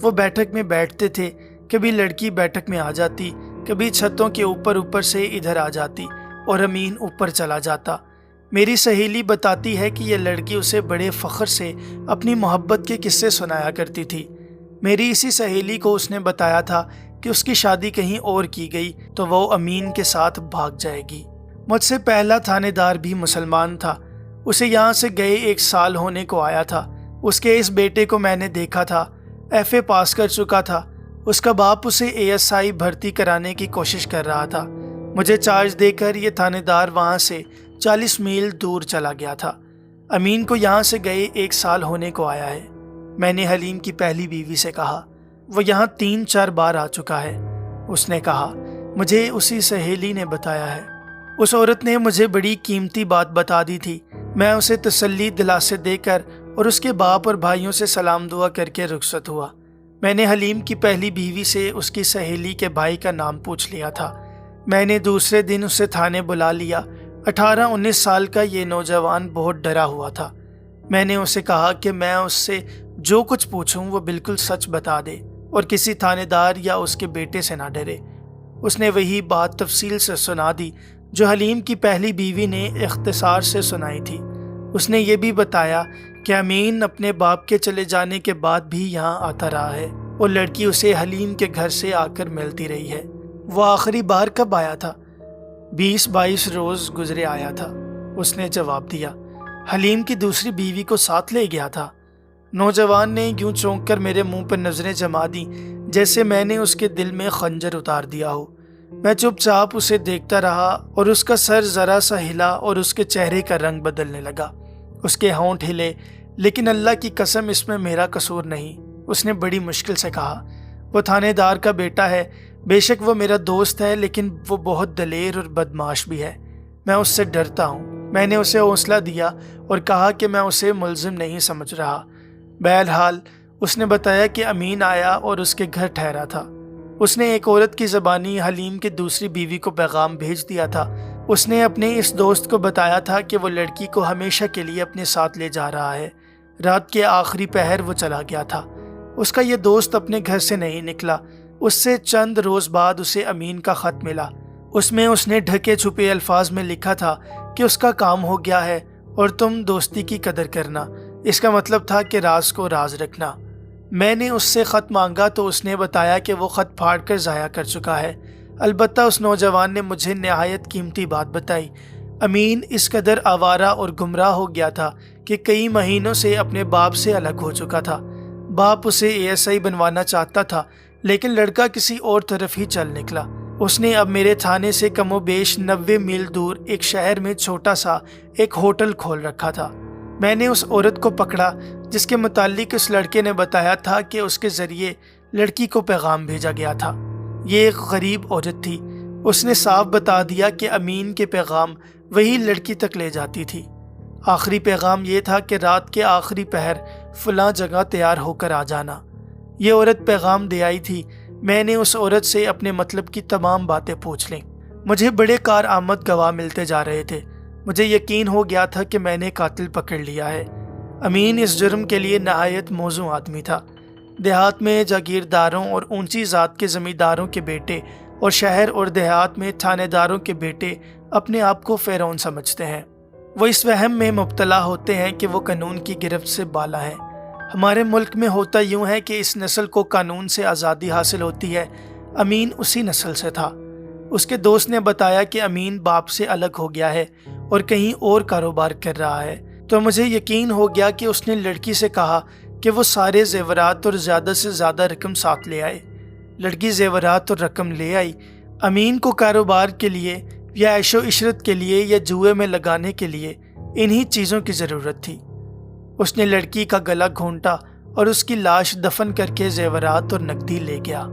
وہ بیٹھک میں بیٹھتے تھے، کبھی لڑکی بیٹھک میں آ جاتی، کبھی چھتوں کے اوپر سے ادھر آ جاتی اور امین اوپر چلا جاتا۔ میری سہیلی بتاتی ہے کہ یہ لڑکی اسے بڑے فخر سے اپنی محبت کے قصے سنایا کرتی تھی۔ میری اسی سہیلی کو اس نے بتایا تھا کہ اس کی شادی کہیں اور کی گئی تو وہ امین کے ساتھ بھاگ جائے گی۔ مجھ سے پہلا تھانے دار بھی مسلمان تھا۔ اسے یہاں سے گئے 1 سال ہونے کو آیا تھا۔ اس کے اس بیٹے کو میں نے دیکھا تھا، FA پاس کر چکا تھا۔ اس کا باپ اسے ASI بھرتی کرانے کی کوشش کر رہا تھا۔ مجھے چارج دے کر یہ تھانے دار وہاں سے 40 میل دور چلا گیا تھا۔ امین کو یہاں سے گئے 1 سال ہونے کو آیا ہے۔ میں نے حلیم کی پہلی بیوی سے کہا، وہ یہاں 3-4 بار آ چکا ہے۔ اس نے کہا، مجھے اسی سہیلی نے بتایا ہے۔ اس عورت نے مجھے بڑی قیمتی بات بتا دی تھی۔ میں اسے تسلی دلاسے دے کر اور اس کے باپ اور بھائیوں سے سلام دعا کر کے رخصت ہوا۔ میں نے حلیم کی پہلی بیوی سے اس کی سہیلی کے بھائی کا نام پوچھ لیا تھا۔ میں نے دوسرے دن اسے تھانے بلا لیا۔ 18-19 سال کا یہ نوجوان بہت ڈرا ہوا تھا۔ میں نے اسے کہا کہ میں اس سے جو کچھ پوچھوں وہ بالکل سچ بتا دے اور کسی تھانے دار یا اس کے بیٹے سے نہ ڈرے۔ اس نے وہی بات تفصیل سے سنا دی جو حلیم کی پہلی بیوی نے اختصار سے سنائی تھی۔ اس نے یہ بھی بتایا کہ امین اپنے باپ کے چلے جانے کے بعد بھی یہاں آتا رہا ہے اور لڑکی اسے حلیم کے گھر سے آ کر ملتی رہی ہے۔ وہ آخری بار کب آیا تھا؟ 20-22 روز گزرے آیا تھا، اس نے جواب دیا۔ حلیم کی دوسری بیوی کو ساتھ لے گیا تھا؟ نوجوان نے یوں چونک کر میرے منہ پر نظریں جما دیں جیسے میں نے اس کے دل میں خنجر اتار دیا ہو۔ میں چپ چاپ اسے دیکھتا رہا اور اس کا سر ذرا سا ہلا اور اس کے چہرے کا رنگ بدلنے لگا۔ اس کے ہونٹ ہلے، لیکن اللہ کی قسم اس میں میرا قصور نہیں۔ اس نے بڑی مشکل سے کہا، وہ تھانے دار کا بیٹا ہے، بے شک وہ میرا دوست ہے، لیکن وہ بہت دلیر اور بدمعاش بھی ہے۔ میں اس سے ڈرتا ہوں۔ میں نے اسے حوصلہ دیا اور کہا کہ میں اسے ملزم نہیں سمجھ رہا۔ بہرحال اس نے بتایا کہ امین آیا اور اس کے گھر ٹھہرا تھا۔ اس نے ایک عورت کی زبانی حلیم کی دوسری بیوی کو پیغام بھیج دیا تھا۔ اس نے اپنے اس دوست کو بتایا تھا کہ وہ لڑکی کو ہمیشہ کے لیے اپنے ساتھ لے جا رہا ہے۔ رات کے آخری پہر وہ چلا گیا تھا۔ اس کا یہ دوست اپنے گھر سے نہیں نکلا۔ اس سے چند روز بعد اسے امین کا خط ملا۔ اس میں اس نے ڈھکے چھپے الفاظ میں لکھا تھا کہ اس کا کام ہو گیا ہے اور تم دوستی کی قدر کرنا۔ اس کا مطلب تھا کہ راز کو راز رکھنا۔ میں نے اس سے خط مانگا تو اس نے بتایا کہ وہ خط پھاڑ کر ضائع کر چکا ہے۔ البتہ اس نوجوان نے مجھے نہایت قیمتی بات بتائی۔ امین اس قدر آوارہ اور گمراہ ہو گیا تھا کہ کئی مہینوں سے اپنے باپ سے الگ ہو چکا تھا۔ باپ اسے ASI بنوانا چاہتا تھا، لیکن لڑکا کسی اور طرف ہی چل نکلا۔ اس نے اب میرے تھانے سے کم و بیش 90 میل دور ایک شہر میں چھوٹا سا ایک ہوٹل کھول رکھا تھا۔ میں نے اس عورت کو پکڑا جس کے متعلق اس لڑکے نے بتایا تھا کہ اس کے ذریعے لڑکی کو پیغام بھیجا گیا تھا۔ یہ ایک غریب عورت تھی۔ اس نے صاف بتا دیا کہ امین کے پیغام وہی لڑکی تک لے جاتی تھی۔ آخری پیغام یہ تھا کہ رات کے آخری پہر فلاں جگہ تیار ہو کر آ جانا۔ یہ عورت پیغام دے آئی تھی۔ میں نے اس عورت سے اپنے مطلب کی تمام باتیں پوچھ لیں۔ مجھے بڑے کارآمد گواہ ملتے جا رہے تھے۔ مجھے یقین ہو گیا تھا کہ میں نے قاتل پکڑ لیا ہے۔ امین اس جرم کے لیے نہایت موزوں آدمی تھا۔ دیہات میں جاگیرداروں اور اونچی ذات کے زمینداروں کے بیٹے اور شہر اور دیہات میں تھانے داروں کے بیٹے اپنے آپ کو فرعون سمجھتے ہیں۔ وہ اس وہم میں مبتلا ہوتے ہیں کہ وہ قانون کی گرفت سے بالا ہے۔ ہمارے ملک میں ہوتا یوں ہے کہ اس نسل کو قانون سے آزادی حاصل ہوتی ہے۔ امین اسی نسل سے تھا۔ اس کے دوست نے بتایا کہ امین باپ سے الگ ہو گیا ہے اور کہیں اور کاروبار کر رہا ہے، تو مجھے یقین ہو گیا کہ اس نے لڑکی سے کہا کہ وہ سارے زیورات اور زیادہ سے زیادہ رقم ساتھ لے آئے۔ لڑکی زیورات اور رقم لے آئی۔ امین کو کاروبار کے لیے یا عیش و عشرت کے لیے یا جوئے میں لگانے کے لیے انہی چیزوں کی ضرورت تھی۔ اس نے لڑکی کا گلا گھونٹا اور اس کی لاش دفن کر کے زیورات اور نقدی لے گیا۔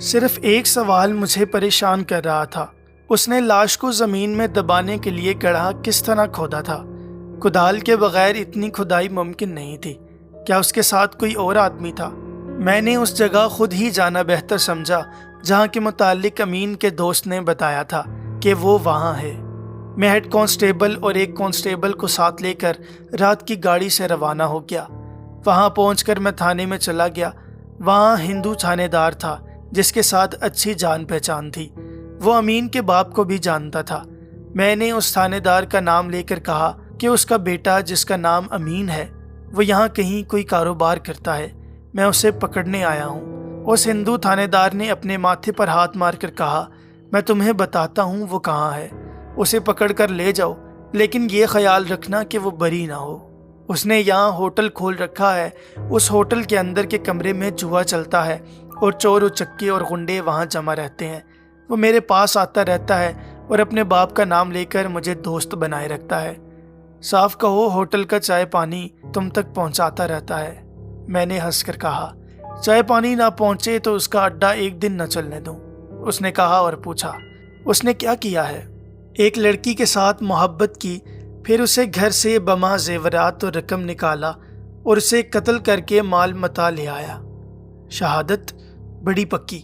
صرف ایک سوال مجھے پریشان کر رہا تھا۔ اس نے لاش کو زمین میں دبانے کے لیے گڑھا کس طرح کھودا تھا؟ کدال کے بغیر اتنی کھدائی ممکن نہیں تھی۔ کیا اس کے ساتھ کوئی اور آدمی تھا؟ میں نے اس جگہ خود ہی جانا بہتر سمجھا جہاں کے متعلق امین کے دوست نے بتایا تھا کہ وہ وہاں ہے۔ میں ہیڈ کانسٹیبل اور ایک کانسٹیبل کو ساتھ لے کر رات کی گاڑی سے روانہ ہو گیا۔ وہاں پہنچ کر میں تھانے میں چلا گیا۔ وہاں ہندو تھانے دار تھا جس کے ساتھ اچھی جان پہچان تھی۔ وہ امین کے باپ کو بھی جانتا تھا۔ میں نے اس تھانے دار کا نام لے کر کہا کہ اس کا بیٹا جس کا نام امین ہے وہ یہاں کہیں کوئی کاروبار کرتا ہے، میں اسے پکڑنے آیا ہوں۔ اس ہندو تھانے دار نے اپنے ماتھے پر ہاتھ مار کر کہا، میں تمہیں بتاتا ہوں وہ کہاں ہے، اسے پکڑ کر لے جاؤ، لیکن یہ خیال رکھنا کہ وہ بری نہ ہو۔ اس نے یہاں ہوٹل کھول رکھا ہے۔ اس ہوٹل کے اندر کے کمرے میں جوا چلتا ہے اور چور و چکے اور غنڈے وہاں جمع رہتے ہیں۔ وہ میرے پاس آتا رہتا ہے اور اپنے باپ کا نام لے کر مجھے دوست بنائے رکھتا ہے۔ صاف کہو ہوٹل کا چائے پانی تم تک پہنچاتا رہتا ہے۔ میں نے ہنس کر کہا، چائے پانی نہ پہنچے تو اس کا اڈا ایک دن نہ چلنے دوں۔ اس نے کہا اور پوچھا، اس نے کیا کیا ہے؟ ایک لڑکی کے ساتھ محبت کی، پھر اسے گھر سے بما زیورات اور رقم نکالا اور اسے قتل کر کے مال متاع لے آیا۔ شہادت بڑی پکی،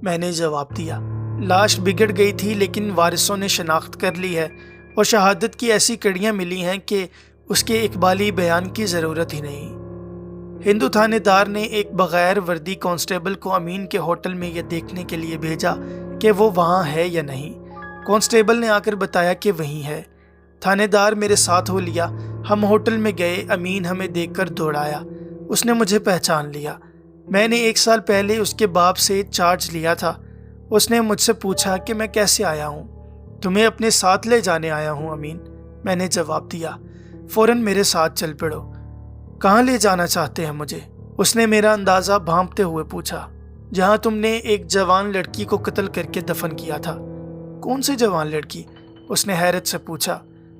میں نے جواب دیا۔ لاش بگڑ گئی تھی لیکن وارثوں نے شناخت کر لی ہے اور شہادت کی ایسی کڑیاں ملی ہیں کہ اس کے اقبالی بیان کی ضرورت ہی نہیں۔ ہندو تھانے دار نے ایک بغیر وردی کانسٹیبل کو امین کے ہوٹل میں یہ دیکھنے کے لیے بھیجا کہ وہ وہاں ہے یا نہیں۔ کانسٹیبل نے آ کر بتایا کہ وہیں ہے۔ تھانے دار میرے ساتھ ہو لیا، ہم ہوٹل میں گئے۔ امین ہمیں دیکھ کر دوڑایا، اس نے مجھے پہچان لیا۔ میں نے 1 سال پہلے اس کے باپ سے چارج لیا تھا۔ اس نے مجھ سے پوچھا کہ میں کیسے آیا ہوں۔ تمہیں اپنے ساتھ لے جانے آیا ہوں امین، میں نے جواب دیا۔ فوراً میرے ساتھ چل پڑو۔ کہاں لے جانا چاہتے ہیں مجھے؟ اس نے میرا اندازہ بھانپتے ہوئے پوچھا۔ جہاں تم نے ایک جوان لڑکی کو قتل کر کے دفن کیا تھا۔ کون سی جوان لڑکی؟ اس نے حیرت سے پوچھا۔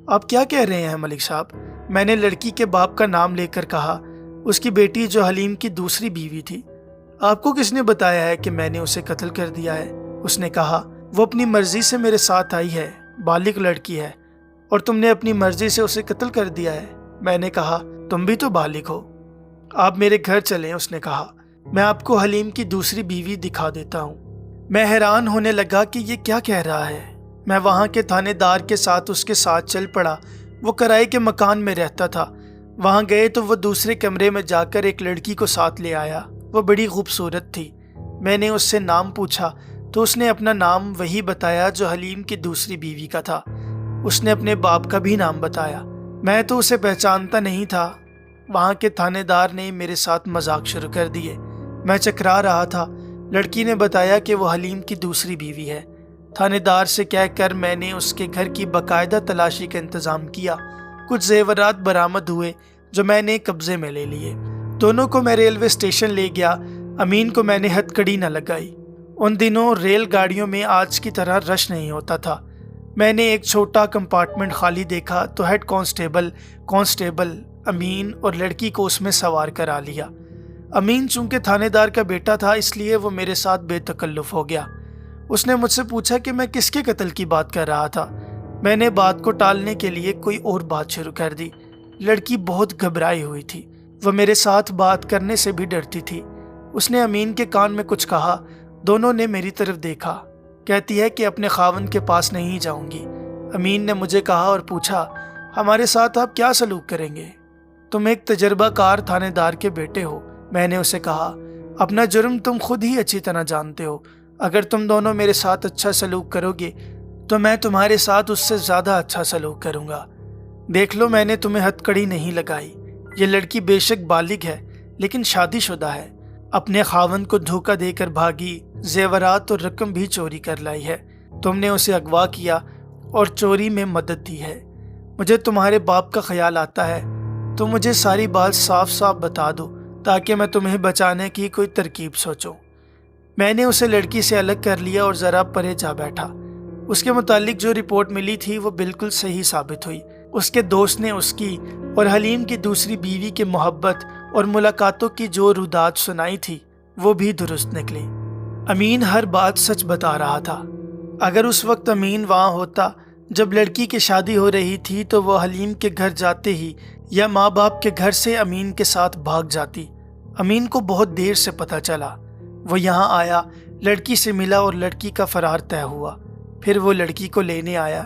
آپ کیا کہہ رہے ہیں ملک صاحب؟ میں نے لڑکی کے باپ کا نام لے کر کہا، اس کی بیٹی جو حلیم کی دوسری بیوی تھی۔ آپ کو کس نے بتایا ہے کہ میں نے اسے قتل کر دیا ہے؟ اس نے کہا، وہ اپنی مرضی سے میرے ساتھ آئی ہے، بالغ لڑکی ہے، اور تم نے اپنی مرضی سے اسے قتل کر دیا ہے۔ میں نے کہا، تم بھی تو بالغ ہو۔ آپ میرے گھر چلیں، اس نے کہا، میں آپ کو حلیم کی دوسری بیوی دکھا دیتا ہوں۔ میں حیران ہونے لگا کہ یہ کیا کہہ رہا ہے۔ میں وہاں کے تھانے دار کے ساتھ اس کے ساتھ چل پڑا۔ وہ کرائے کے مکان میں رہتا تھا۔ وہاں گئے تو وہ دوسرے کمرے میں جا کر ایک لڑکی کو ساتھ لے آیا۔ وہ بڑی خوبصورت تھی۔ میں نے اس سے نام پوچھا تو اس نے اپنا نام وہی بتایا جو حلیم کی دوسری بیوی کا تھا۔ اس نے اپنے باپ کا بھی نام بتایا۔ میں تو اسے پہچانتا نہیں تھا۔ وہاں کے تھانے دار نے میرے ساتھ مذاق شروع کر دیے۔ میں چکرا رہا تھا۔ لڑکی نے بتایا کہ وہ حلیم کی دوسری بیوی ہے۔ تھانے دار سے کہہ کر میں نے اس کے گھر کی باقاعدہ تلاشی کا انتظام کیا۔ کچھ زیورات برآمد ہوئے جو میں نے قبضے میں لے لیے۔ دونوں کو میں ریلوے اسٹیشن لے گیا۔ امین کو میں نے ہتھ کڑی نہ لگائی۔ ان دنوں ریل گاڑیوں میں آج کی طرح رش نہیں ہوتا تھا۔ میں نے ایک چھوٹا کمپارٹمنٹ خالی دیکھا تو ہیڈ کانسٹیبل امین اور لڑکی کو اس میں سوار کرا لیا۔ امین چونکہ تھانے دار کا بیٹا تھا اس لیے وہ میرے ساتھ بے تکلف ہو گیا۔ اس نے مجھ سے پوچھا کہ میں کس کے قتل کی بات کر رہا تھا۔ میں نے بات کو ٹالنے کے لیے کوئی اور بات شروع کر دی۔ لڑکی بہت گھبرائی ہوئی تھی۔ وہ میرے ساتھ بات کرنے سے بھی ڈرتی تھی۔ اس نے امین کے کان میں کچھ کہا۔ دونوں نے میری طرف دیکھا۔ کہتی ہے کہ اپنے خاوند کے پاس نہیں جاؤں گی۔ امین نے مجھے کہا اور پوچھا، ہمارے ساتھ آپ کیا سلوک کریں گے؟ تم ایک تجربہ کار تھانے دار کے بیٹے ہو۔ میں نے اسے کہا، اپنا جرم تم خود ہی اچھی طرح جانتے ہو۔ اگر تم دونوں میرے ساتھ اچھا سلوک کرو گے تو میں تمہارے ساتھ اس سے زیادہ اچھا سلوک کروں گا۔ دیکھ لو، میں نے تمہیں ہتھ کڑی نہیں لگائی۔ یہ لڑکی بے شک بالغ ہے لیکن شادی شدہ ہے۔ اپنے خاوند کو دھوکہ دے کر بھاگی، زیورات اور رقم بھی چوری کر لائی ہے۔ تم نے اسے اغوا کیا اور چوری میں مدد دی ہے۔ مجھے تمہارے باپ کا خیال آتا ہے۔ تو مجھے ساری بات صاف صاف بتا دو تاکہ میں تمہیں بچانے کی کوئی ترکیب سوچوں۔ میں نے اسے لڑکی سے الگ کر لیا اور ذرا پرے جا بیٹھا۔ اس کے متعلق جو رپورٹ ملی تھی وہ بالکل صحیح ثابت ہوئی۔ اس کے دوست نے اس کی اور حلیم کی دوسری بیوی کے محبت اور ملاقاتوں کی جو رودات سنائی تھی وہ بھی درست نکلی۔ امین ہر بات سچ بتا رہا تھا۔ اگر اس وقت امین وہاں ہوتا جب لڑکی کی شادی ہو رہی تھی تو وہ حلیم کے گھر جاتے ہی یا ماں باپ کے گھر سے امین کے ساتھ بھاگ جاتی۔ امین کو بہت دیر سے پتہ چلا۔ وہ یہاں آیا، لڑکی سے ملا اور لڑکی کا فرار طے ہوا۔ پھر وہ لڑکی کو لینے آیا،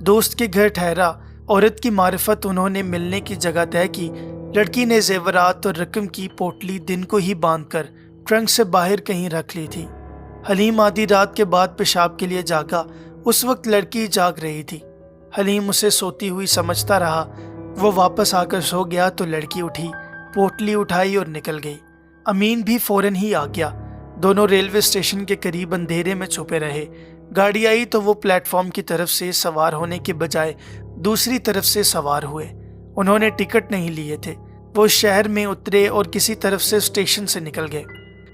دوست کے گھر ٹھہرا۔ عورت کی معرفت انہوں نے ملنے کی جگہ طے کی۔ لڑکی نے زیورات اور رقم کی پوٹلی دن کو ہی باندھ کر ٹرنک سے باہر کہیں رکھ لی تھی۔ حلیم آدھی رات کے بعد پیشاب کے لیے جاگا۔ اس وقت لڑکی جاگ رہی تھی۔ حلیم اسے سوتی ہوئی سمجھتا رہا۔ وہ واپس آ کر سو گیا تو لڑکی اٹھی، پوٹلی اٹھائی اور نکل گئی۔ امین بھی فوراً ہی آ گیا۔ دونوں ریلوے اسٹیشن کے قریب اندھیرے میں چھپے رہے۔ گاڑی آئی تو وہ پلیٹ فارم کی طرف سے سوار ہونے کے بجائے دوسری طرف سے سوار ہوئے۔ انہوں نے ٹکٹ نہیں لیے تھے۔ وہ شہر میں اترے اور کسی طرف سے اسٹیشن سے نکل گئے۔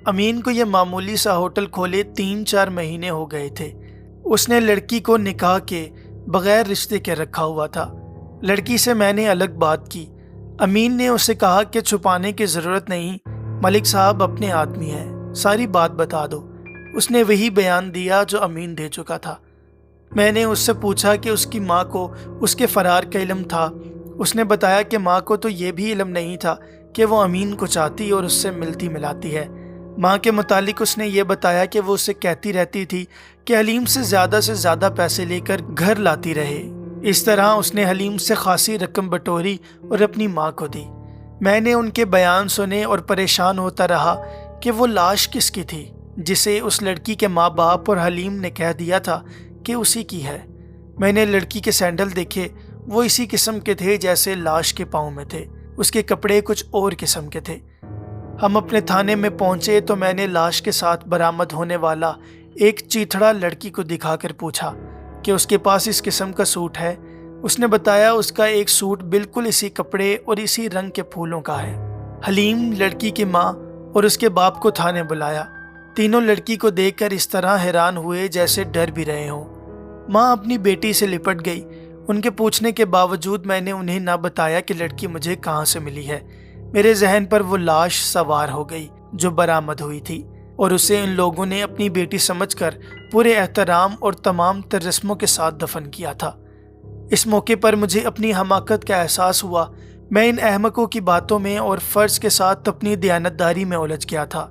امین کو یہ معمولی سا ہوٹل کھولے 3-4 مہینے ہو گئے تھے۔ اس نے لڑکی کو نکاح کے بغیر رشتے کے رکھا ہوا تھا۔ لڑکی سے میں نے الگ بات کی۔ امین نے اسے کہا کہ چھپانے کی ضرورت نہیں، ملک صاحب اپنے آدمی ہیں، ساری بات بتا دو۔ اس نے وہی بیان دیا جو امین دے چکا تھا۔ میں نے اس سے پوچھا کہ اس کی ماں کو اس کے فرار کا علم تھا۔ اس نے بتایا کہ ماں کو تو یہ بھی علم نہیں تھا کہ وہ امین کو چاہتی اور اس سے ملتی ملاتی ہے۔ ماں کے متعلق اس نے یہ بتایا کہ وہ اسے کہتی رہتی تھی کہ حلیم سے زیادہ پیسے لے کر گھر لاتی رہے۔ اس طرح اس نے حلیم سے خاصی رقم بٹوری اور اپنی ماں کو دی۔ میں نے ان کے بیان سنے اور پریشان ہوتا رہا کہ وہ لاش کس کی تھی جسے اس لڑکی کے ماں باپ اور حلیم نے کہہ دیا تھا کہ اسی کی ہے۔ میں نے لڑکی کے سینڈل دیکھے، وہ اسی قسم کے تھے جیسے لاش کے پاؤں میں تھے۔ اس کے کپڑے کچھ اور قسم کے تھے۔ ہم اپنے تھانے میں پہنچے تو میں نے لاش کے ساتھ برآمد ہونے والا ایک چیتھڑا لڑکی کو دکھا کر پوچھا کہ اس کے پاس اس قسم کا سوٹ ہے۔ اس نے بتایا اس کا ایک سوٹ بالکل اسی کپڑے اور اسی رنگ کے پھولوں کا ہے۔ حلیم، لڑکی کی ماں اور اس کے باپ کو تھانے بلایا۔ تینوں لڑکی کو دیکھ کر اس طرح حیران ہوئے جیسے ڈر بھی رہے ہوں۔ ماں اپنی بیٹی سے لپٹ گئی۔ ان کے پوچھنے کے باوجود میں نے انہیں نہ بتایا کہ لڑکی مجھے کہاں سے ملی ہے۔ میرے ذہن پر وہ لاش سوار ہو گئی جو برآمد ہوئی تھی، اور اسے ان لوگوں نے اپنی بیٹی سمجھ کر پورے احترام اور تمام تر رسموں کے ساتھ دفن کیا تھا۔ اس موقع پر مجھے اپنی حماقت کا احساس ہوا۔ میں ان احمقوں کی باتوں میں اور فرض کے ساتھ اپنی دیانتداری میں الجھ گیا تھا۔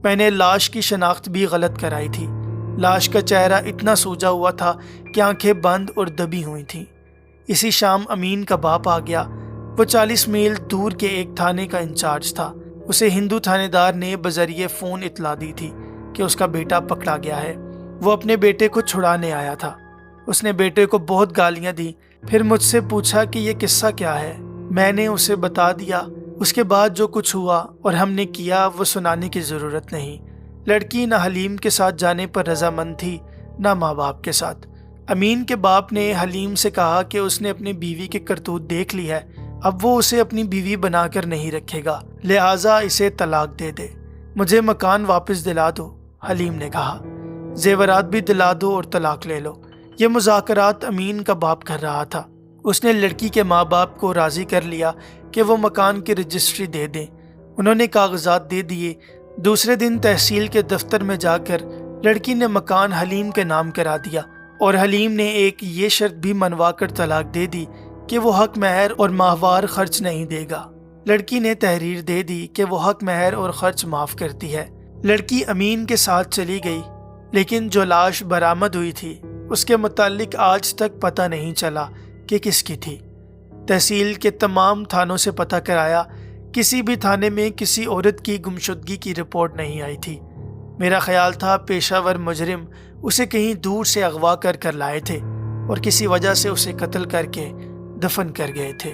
میں نے لاش کی شناخت بھی غلط کرائی تھی۔ لاش کا چہرہ اتنا سوجا ہوا تھا کہ آنکھیں بند اور دبی ہوئی تھیں۔ اسی شام امین کا باپ آ گیا۔ وہ 40 میل دور کے ایک تھانے کا انچارج تھا۔ اسے ہندو تھانے دار نے بذریعہ فون اطلاع دی تھی کہ اس کا بیٹا پکڑا گیا ہے۔ وہ اپنے بیٹے کو چھڑانے آیا تھا۔ اس نے بیٹے کو بہت گالیاں دی، پھر مجھ سے پوچھا کہ یہ قصہ کیا ہے۔ میں نے اسے بتا دیا۔ اس کے بعد جو کچھ ہوا اور ہم نے کیا وہ سنانے کی ضرورت نہیں۔ لڑکی نہ حلیم کے ساتھ جانے پر رضامند تھی نہ ماں باپ کے ساتھ۔ امین کے باپ نے حلیم سے کہا کہ اس نے اپنی بیوی کی کرتوت دیکھ لی ہے، اب وہ اسے اپنی بیوی بنا کر نہیں رکھے گا، لہٰذا اسے طلاق دے دے۔ مجھے مکان واپس دلا دو، حلیم نے کہا، زیورات بھی دلا دو اور طلاق لے لو۔ یہ مذاکرات امین کا باپ کر رہا تھا۔ اس نے لڑکی کے ماں باپ کو راضی کر لیا کہ وہ مکان کی رجسٹری دے دیں۔ انہوں نے کاغذات دے دیے۔ دوسرے دن تحصیل کے دفتر میں جا کر لڑکی نے مکان حلیم کے نام کرا دیا، اور حلیم نے ایک یہ شرط بھی منوا کر طلاق دے دی کہ وہ حق مہر اور ماہوار خرچ نہیں دے گا۔ لڑکی نے تحریر دے دی کہ وہ حق مہر اور خرچ معاف کرتی ہے۔ لڑکی امین کے ساتھ چلی گئی، لیکن جو لاش برآمد ہوئی تھی اس کے متعلق آج تک پتہ نہیں چلا کہ کس کی تھی۔ تحصیل کے تمام تھانوں سے پتہ کرایا، کسی بھی تھانے میں کسی عورت کی گمشدگی کی رپورٹ نہیں آئی تھی۔ میرا خیال تھا پیشہ ور مجرم اسے کہیں دور سے اغوا کر لائے تھے اور کسی وجہ سے اسے قتل کر کے دفن کر گئے تھے۔